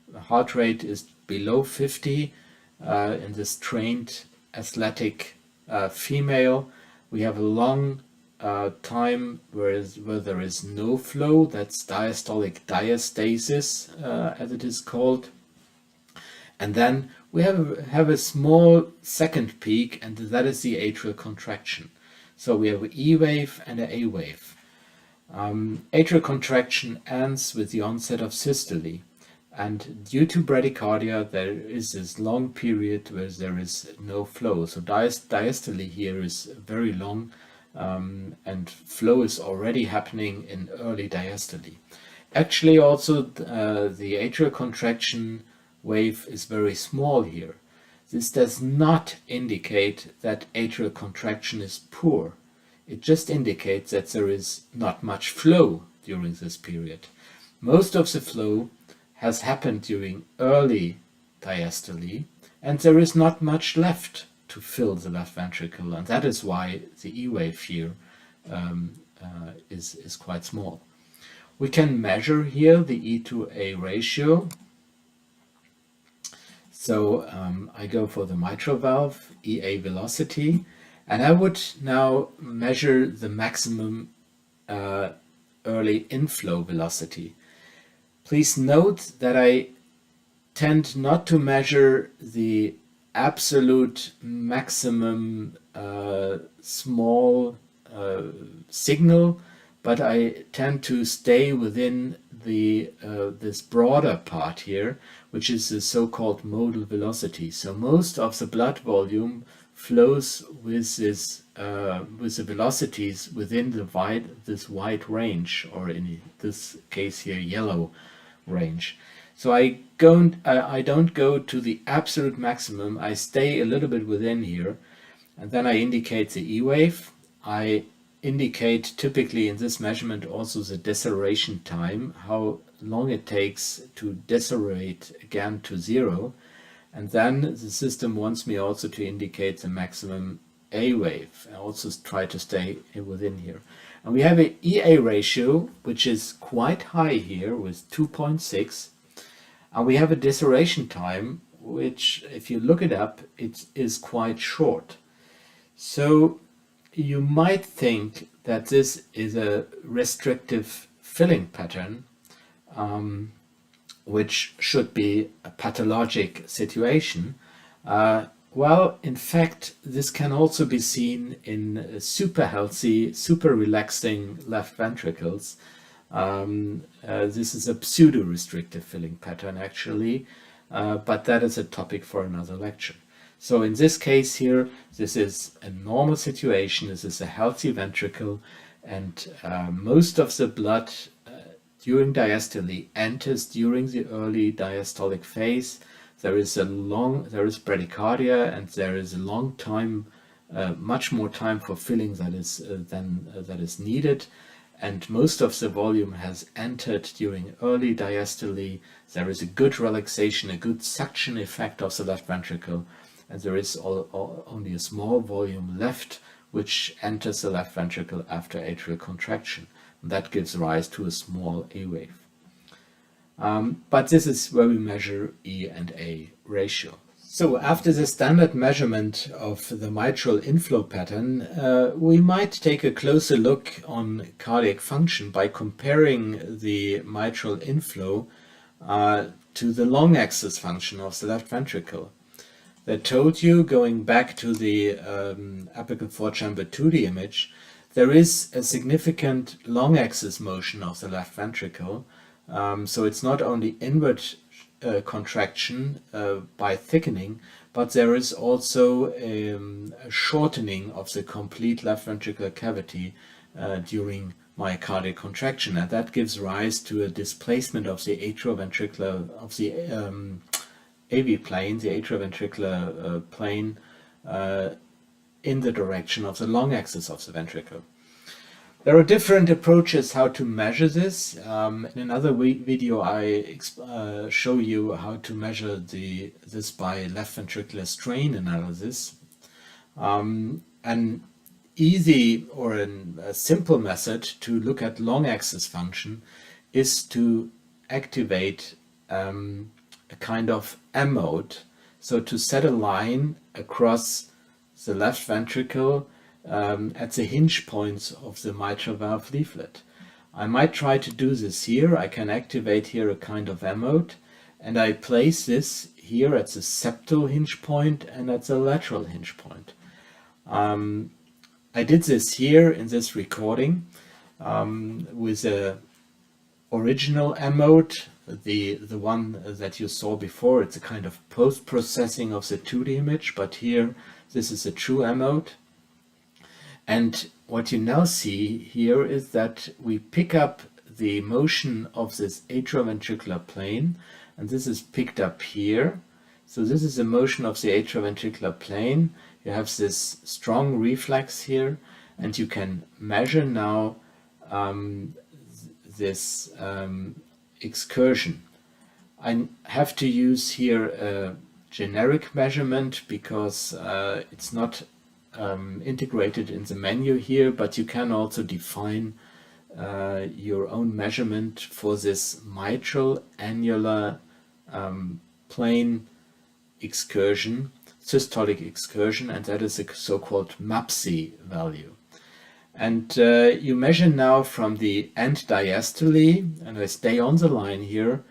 The heart rate is below 50. In this trained athletic female, we have a long time where there is no flow. That's diastolic diastasis, as it is called. And then we have a small second peak, and that is the atrial contraction. So we have an E wave and an A wave. Atrial contraction ends with the onset of systole. And due to bradycardia, there is this long period where there is no flow. So diastole here is very long, and flow is already happening in early diastole. Actually, also the atrial contraction wave is very small here. This does not indicate that atrial contraction is poor. It just indicates that there is not much flow during this period. Most of the flow has happened during early diastole, and there is not much left to fill the left ventricle, and that is why the E wave here is quite small. We can measure here the E to A ratio. So I go for the mitral valve, EA velocity, and I would now measure the maximum early inflow velocity. Please note that I tend not to measure the absolute maximum small signal, but I tend to stay within the this broader part here, which is the so-called modal velocity. So most of the blood volume flows with this with the velocities within this wide range, or in this case here, yellow range. So I don't go to the absolute maximum. I stay a little bit within here, and then I indicate the E wave. I indicate typically in this measurement also the deceleration time, how long it takes to decelerate again to zero. And then the system wants me also to indicate the maximum A wave. I also try to stay within here. And we have an EA ratio, which is quite high here with 2.6. And we have a deceleration time, which, if you look it up, it is quite short. So you might think that this is a restrictive filling pattern, which should be a pathologic situation. Well, in fact, this can also be seen in super healthy, super relaxing left ventricles. This is a pseudo-restrictive filling pattern, actually, but that is a topic for another lecture. So in this case here, this is a normal situation. This is a healthy ventricle, and most of the blood during diastole enters during the early diastolic phase. There is bradycardia, and there is a long time, much more time for filling that is needed. And most of the volume has entered during early diastole. There is a good relaxation, a good suction effect of the left ventricle, and there is only a small volume left, which enters the left ventricle after atrial contraction. And that gives rise to a small A wave. But this is where we measure E and A ratio. So after the standard measurement of the mitral inflow pattern, we might take a closer look on cardiac function by comparing the mitral inflow to the long axis function of the left ventricle. That told you, going back to the apical four-chamber 2D image, there is a significant long axis motion of the left ventricle. So it's not only inward contraction by thickening, but there is also a shortening of the complete left ventricular cavity during myocardial contraction, and that gives rise to a displacement of the atrioventricular, of the AV plane, the atrioventricular plane, in the direction of the long axis of the ventricle. There are different approaches how to measure this. In another video I show you how to measure this by left ventricular strain analysis. An easy or a simple method to look at long axis function is to activate a kind of M mode. So to set a line across the left ventricle at the hinge points of the mitral valve leaflet. I might try to do this here. I can activate here a kind of M-mode, and I place this here at the septal hinge point and at the lateral hinge point. I did this here in this recording with a original M-mode, the one that you saw before. It's a kind of post-processing of the 2D image, but here this is a true M-mode. And what you now see here is that we pick up the motion of this atrioventricular plane, and this is picked up here. So this is the motion of the atrioventricular plane. You have this strong reflex here, and you can measure now this excursion. I have to use here a generic measurement because it's not integrated in the menu here, but you can also define your own measurement for this mitral annular plane excursion, systolic excursion, and that is a so-called MAPSI value. And you measure now from the end diastole, and I stay on the line here,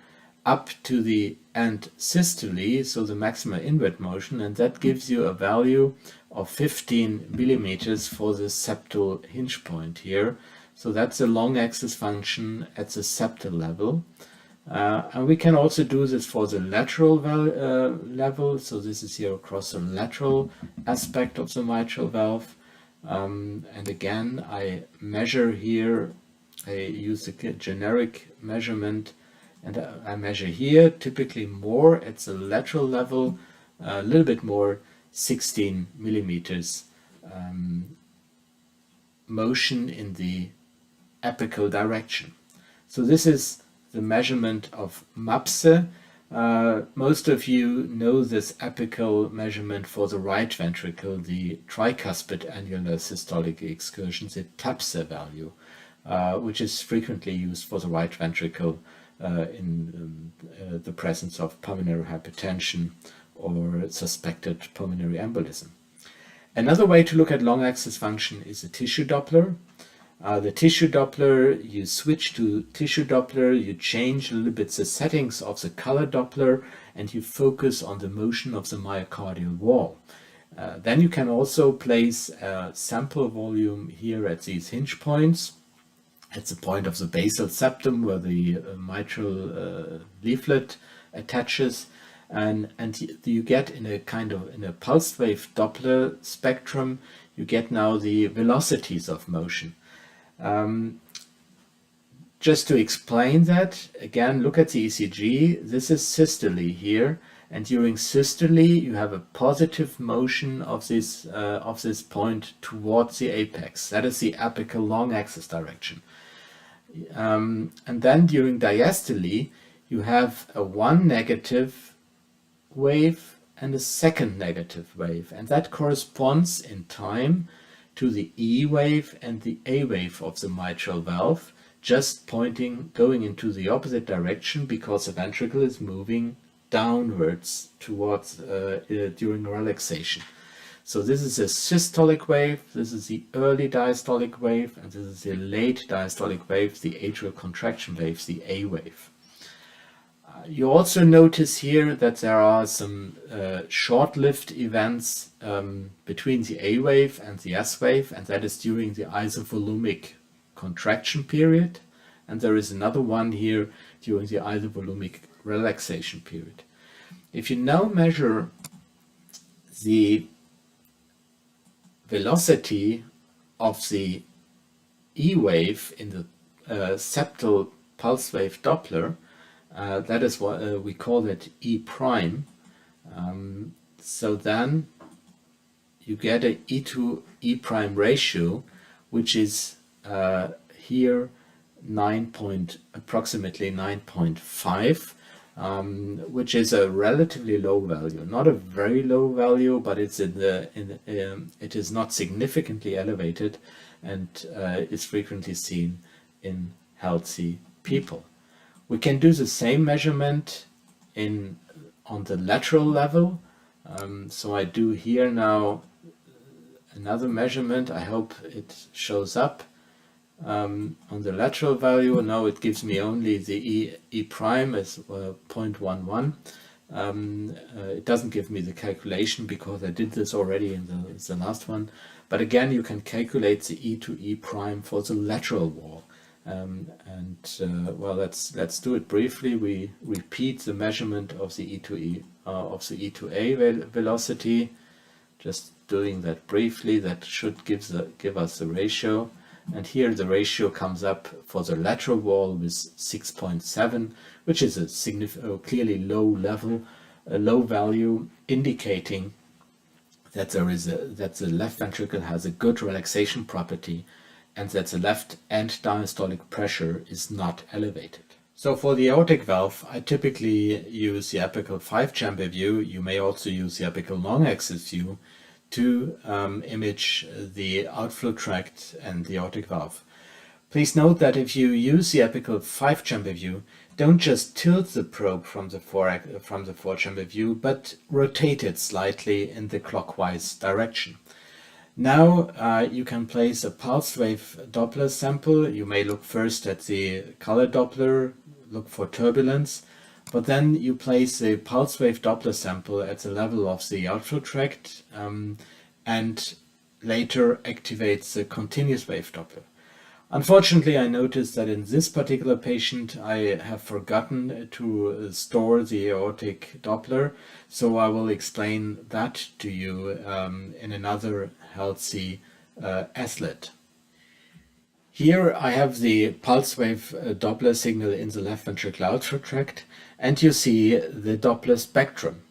up to the end systole, so the maximal inward motion, and that gives you a value of 15 millimeters for the septal hinge point here. So that's a long axis function at the septal level. And we can also do this for the lateral level. So this is here across the lateral aspect of the mitral valve. And again, I measure here, I use the generic measurement, and I measure here typically more at the lateral level, a little bit more, 16 millimeters motion in the apical direction. So this is the measurement of MAPSE. Most of you know this apical measurement for the right ventricle, the tricuspid annular systolic excursion, the TAPSE value, which is frequently used for the right ventricle in the presence of pulmonary hypertension or suspected pulmonary embolism. Another way to look at long axis function is a tissue Doppler. The tissue Doppler, you switch to tissue Doppler, you change a little bit the settings of the color Doppler, and you focus on the motion of the myocardial wall. Then you can also place a sample volume here at these hinge points, at the point of the basal septum where the mitral leaflet attaches, and you get in a kind of in a pulsed wave Doppler spectrum, you get now the velocities of motion. Just to explain that, again, look at the ECG. This is systole here, and during systole you have a positive motion of this point towards the apex. That is the apical long axis direction. And then during diastole you have a one negative wave and a second negative wave, and that corresponds in time to the E wave and the A wave of the mitral valve, just going into the opposite direction because the ventricle is moving downwards towards during relaxation. So this is a systolic wave, this is the early diastolic wave, and this is the late diastolic wave, the atrial contraction wave, the A wave. You also notice here that there are some short-lived events between the A wave and the S wave, and that is during the isovolumic contraction period, and there is another one here during the isovolumic relaxation period. If you now measure the velocity of the E wave in the septal pulse wave Doppler, that is what we call it E prime. So then you get a E to E prime ratio, which is here approximately 9.5, which is a relatively low value, not a very low value, but it's it is not significantly elevated, and is frequently seen in healthy people. We can do the same measurement on the lateral level. So I do here now another measurement. I hope it shows up on the lateral value. Now it gives me only the E prime as 0.11. It doesn't give me the calculation because I did this already in the last one. But again, you can calculate the E to E prime for the lateral wall. Well, let's do it briefly. We repeat the measurement of the E to A velocity. Just doing that briefly. That should give us the ratio. And here the ratio comes up for the lateral wall with 6.7, which is a clearly low value, indicating that that the left ventricle has a good relaxation property and that the left end diastolic pressure is not elevated. So for the aortic valve, I typically use the apical 5-chamber view. You may also use the apical long axis view to image the outflow tract and the aortic valve. Please note that if you use the apical 5-chamber view, don't just tilt the probe from the 4-chamber view, but rotate it slightly in the clockwise direction. Now you can place a pulse wave Doppler sample. You may look first at the color Doppler, look for turbulence, but then you place a pulse wave Doppler sample at the level of the outflow tract and later activate the continuous wave Doppler. Unfortunately, I noticed that in this particular patient I have forgotten to store the aortic Doppler, so I will explain that to you in another healthy athlete. Here I have the pulse wave Doppler signal in the left ventricular outflow tract, and you see the Doppler spectrum.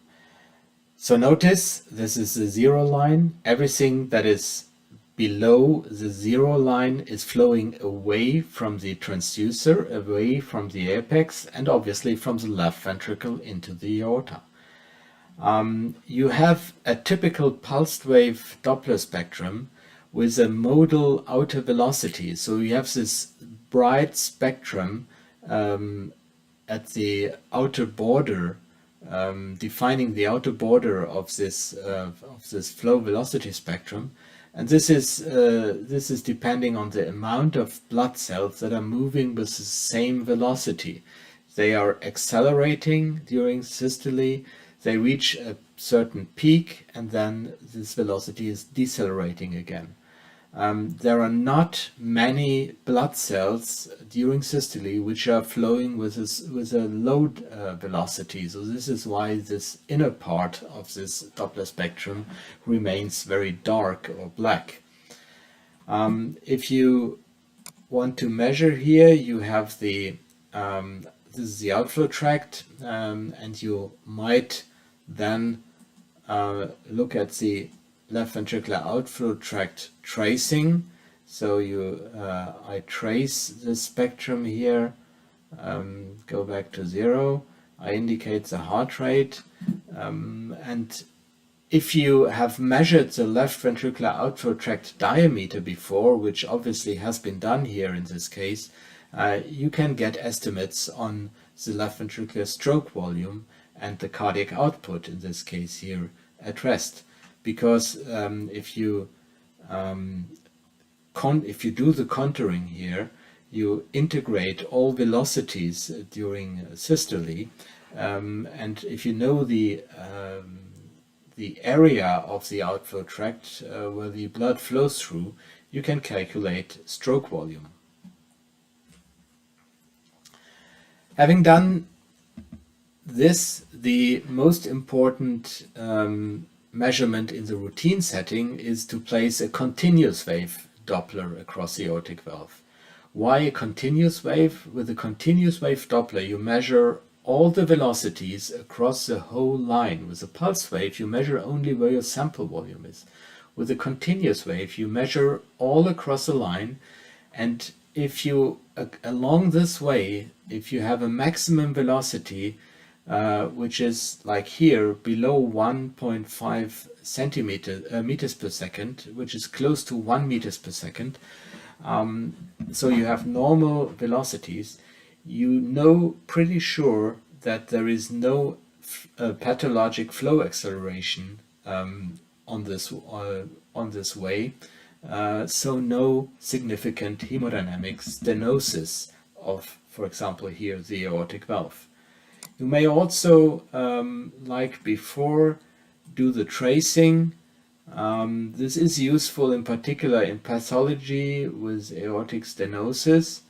So notice this is the zero line. Everything that is below the zero line is flowing away from the transducer, away from the apex, and obviously from the left ventricle into the aorta. You have a typical pulsed wave Doppler spectrum with a modal outer velocity. So you have this bright spectrum at the outer border, defining the outer border of this flow velocity spectrum. And this is depending on the amount of blood cells that are moving with the same velocity. They are accelerating during systole, they reach a certain peak, and then this velocity is decelerating again. There are not many blood cells during systole which are flowing with a low velocity. So this is why this inner part of this Doppler spectrum remains very dark or black. If you want to measure here, you have this is the outflow tract, and you might then look at the left ventricular outflow tract tracing. So I trace the spectrum here, go back to 0, I indicate the heart rate, and if you have measured the left ventricular outflow tract diameter before, which obviously has been done here in this case, you can get estimates on the left ventricular stroke volume and the cardiac output, in this case here at rest. Because if you do the contouring here, you integrate all velocities during systole, and if you know the area of the outflow tract where the blood flows through, you can calculate stroke volume. Having done this, the most important measurement in the routine setting is to place a continuous wave Doppler across the aortic valve. Why a continuous wave? With a continuous wave Doppler, you measure all the velocities across the whole line. With a pulse wave, you measure only where your sample volume is. With a continuous wave, you measure all across the line, and if you, along this way, if you have a maximum velocity which is like here below 1.5 meters per second, which is close to 1 meters per second. So you have normal velocities. You know pretty sure that there is no pathologic flow acceleration on this way. So no significant hemodynamic stenosis of, for example, here the aortic valve. You may also, like before, do the tracing. This is useful in particular in pathology with aortic stenosis.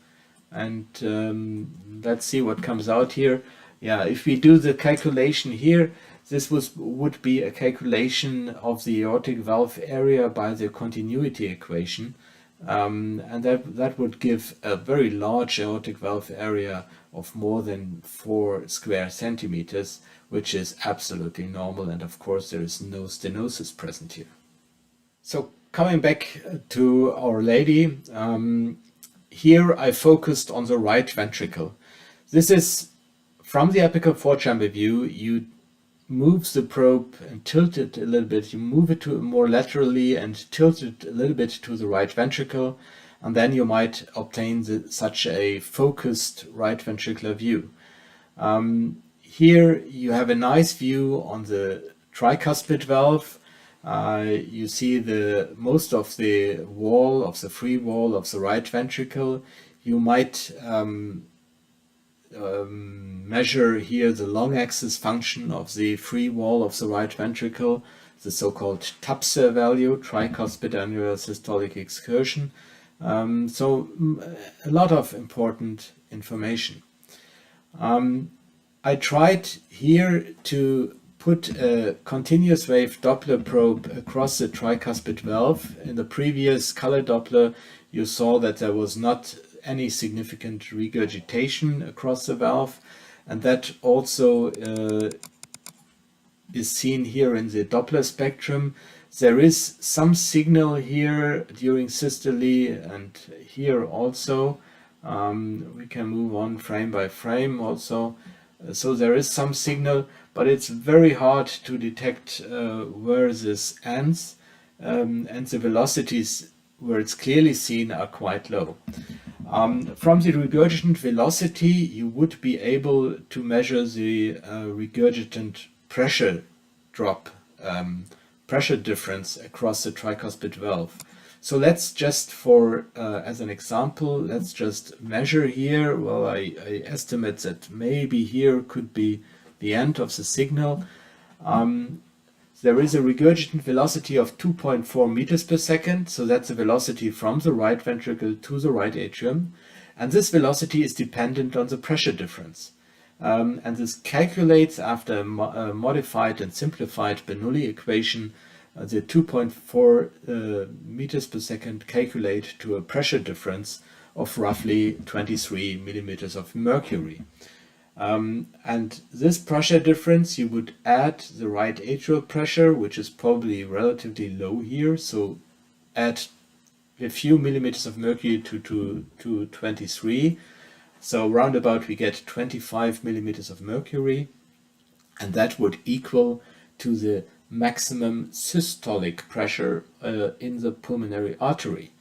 And let's see what comes out here. Yeah, if we do the calculation here, this would be a calculation of the aortic valve area by the continuity equation. And that would give a very large aortic valve area of more than 4 square centimeters, which is absolutely normal. And of course, there is no stenosis present here. So coming back to Our Lady, here I focused on the right ventricle. This is from the apical four-chamber view. You move the probe and tilt it a little bit. You move it to more laterally and tilt it a little bit to the right ventricle, and then you might obtain such a focused right ventricular view. Here you have a nice view on the tricuspid valve. You see most of the wall, of the free wall of the right ventricle. You might measure here the long axis function of the free wall of the right ventricle, the so-called TAPSE value, tricuspid annular systolic excursion. So a lot of important information. I tried here to put a continuous wave Doppler probe across the tricuspid valve. In the previous color Doppler, you saw that there was not any significant regurgitation across the valve, and that also is seen here in the Doppler spectrum. There is some signal here during systole, and here also. We can move on frame by frame also. So there is some signal, but it's very hard to detect where this ends, and the velocities where it's clearly seen are quite low. From the regurgitant velocity, you would be able to measure the regurgitant pressure drop, pressure difference across the tricuspid valve. So let's just, as an example, let's just measure here. Well, I estimate that maybe here could be the end of the signal. There is a regurgitant velocity of 2.4 meters per second. So that's the velocity from the right ventricle to the right atrium. And this velocity is dependent on the pressure difference. And this calculates, after a modified and simplified Bernoulli equation, the 2.4 meters per second calculate to a pressure difference of roughly 23 millimeters of mercury. And this pressure difference, you would add the right atrial pressure, which is probably relatively low here. So add a few millimeters of mercury to 23. So roundabout we get 25 millimeters of mercury, and that would equal to the maximum systolic pressure in the pulmonary artery.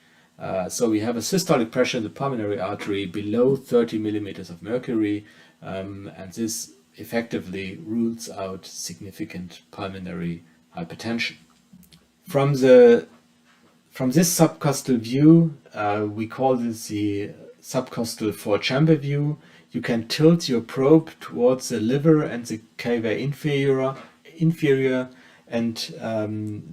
So we have a systolic pressure in the pulmonary artery below 30 millimeters of mercury, and this effectively rules out significant pulmonary hypertension. From this subcostal view, we call this the subcostal four-chamber view. You can tilt your probe towards the liver and the cava inferior, and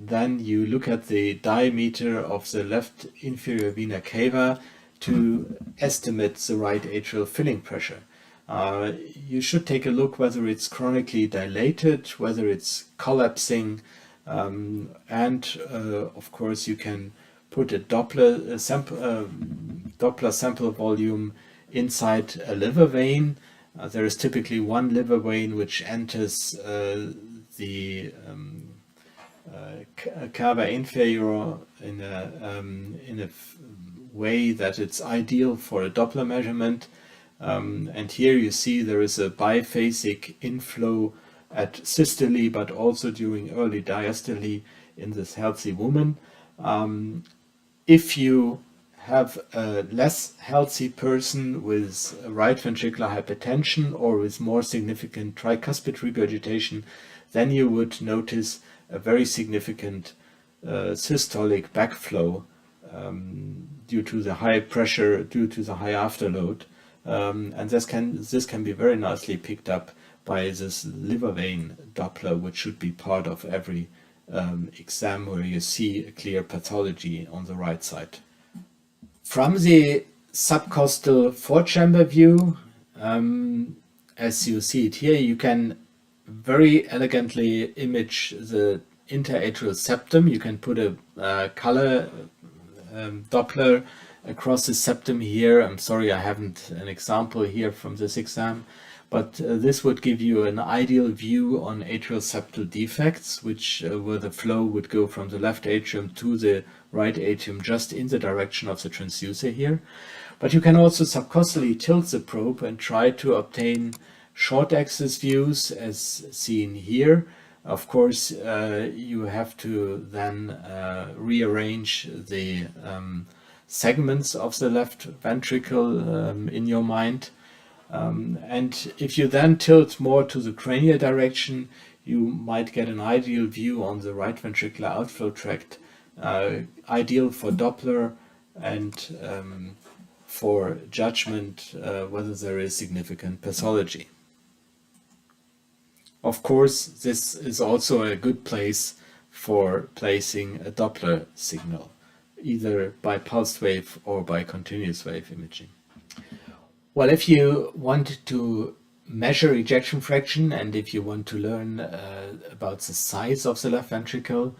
then you look at the diameter of the left inferior vena cava to estimate the right atrial filling pressure. You should take a look whether it's chronically dilated, whether it's collapsing, and of course you can put a Doppler sample volume inside a liver vein. There is typically one liver vein which enters the cava inferior in a way that it's ideal for a Doppler measurement. And here you see there is a biphasic inflow at systole, but also during early diastole in this healthy woman. If you have a less healthy person with right ventricular hypertension or with more significant tricuspid regurgitation, then you would notice a very significant systolic backflow due to the high pressure, due to the high afterload, and this can be very nicely picked up by this liver vein Doppler, which should be part of every exam where you see a clear pathology on the right side. From the subcostal four-chamber view, as you see it here, you can very elegantly image the interatrial septum. You can put a color Doppler across the septum here. I'm sorry, I haven't an example here from this exam, but this would give you an ideal view on atrial septal defects, which where the flow would go from the left atrium to the right atrium just in the direction of the transducer here. But you can also subcostally tilt the probe and try to obtain short axis views as seen here. Of course, you have to then rearrange the segments of the left ventricle in your mind. And if you then tilt more to the cranial direction, you might get an ideal view on the right ventricular outflow tract, ideal for Doppler and for judgment whether there is significant pathology. Of course, this is also a good place for placing a Doppler signal, either by pulsed wave or by continuous wave imaging. Well, if you want to measure ejection fraction and if you want to learn about the size of the left ventricle,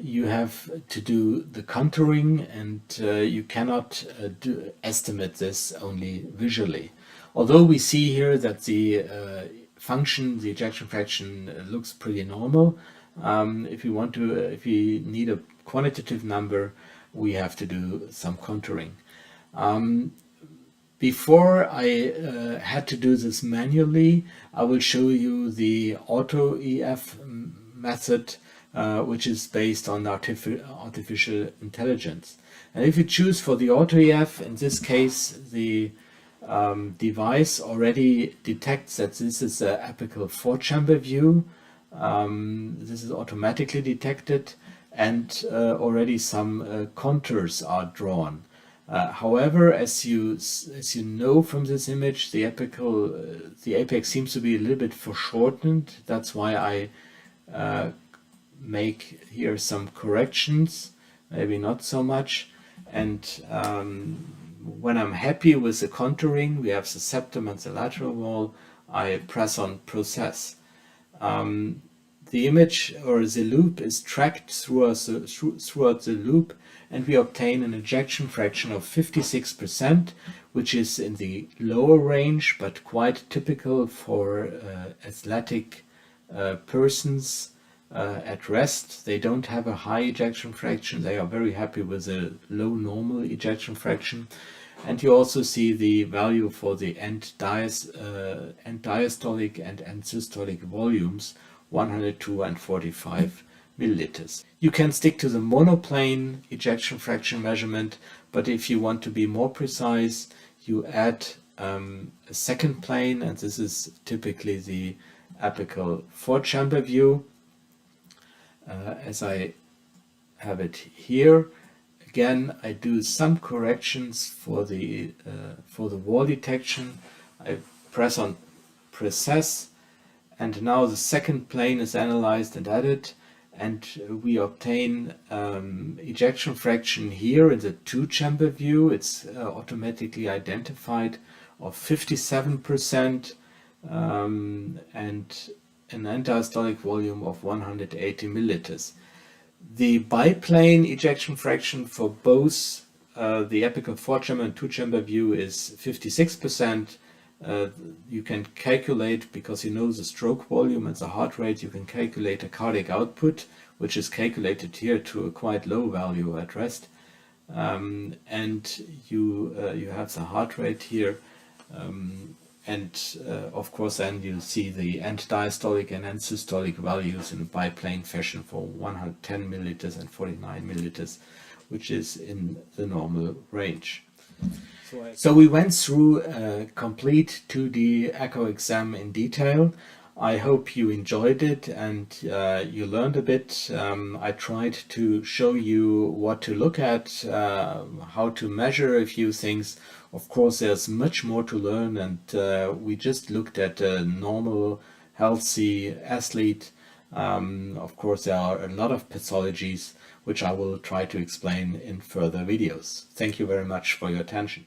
you have to do the contouring, and you cannot estimate this only visually. Although we see here that the the ejection fraction looks pretty normal. If we need a quantitative number, we have to do some contouring. Before I had to do this manually, I will show you the auto-EF method, which is based on artificial intelligence. And if you choose for the auto-EF, in this case, the device already detects that this is an apical four-chamber view. This is automatically detected, and already some contours are drawn. However, as you know from this image, the apex seems to be a little bit foreshortened. That's why I make here some corrections, maybe not so much. And when I'm happy with the contouring, we have the septum and the lateral wall, I press on process. The image or the loop is tracked throughout the loop, and we obtain an ejection fraction of 56%, which is in the lower range, but quite typical for athletic persons at rest. They don't have a high ejection fraction. They are very happy with a low normal ejection fraction. And you also see the value for the end diastolic and end systolic volumes, 102 and 45 milliliters. You can stick to the monoplane ejection fraction measurement, but if you want to be more precise, you add a second plane, and this is typically the apical four-chamber view, as I have it here. Again, I do some corrections for the wall detection. I press on process, and now the second plane is analyzed and added, and we obtain ejection fraction here in the two-chamber view. It's automatically identified of 57% and an end-diastolic volume of 180 milliliters. The biplane ejection fraction for both the apical four-chamber and two-chamber view is 56%. You can calculate, because you know the stroke volume and the heart rate, you can calculate a cardiac output, which is calculated here to a quite low value at rest. And you have the heart rate here. Of course, then you see the end diastolic and end systolic values in a biplane fashion for 110 milliliters and 49 milliliters, which is in the normal range. So we went through a complete 2D echo exam in detail. I hope you enjoyed it and you learned a bit. I tried to show you what to look at, how to measure a few things. Of course, there's much more to learn, and we just looked at a normal, healthy athlete. Of course, there are a lot of pathologies which I will try to explain in further videos. Thank you very much for your attention.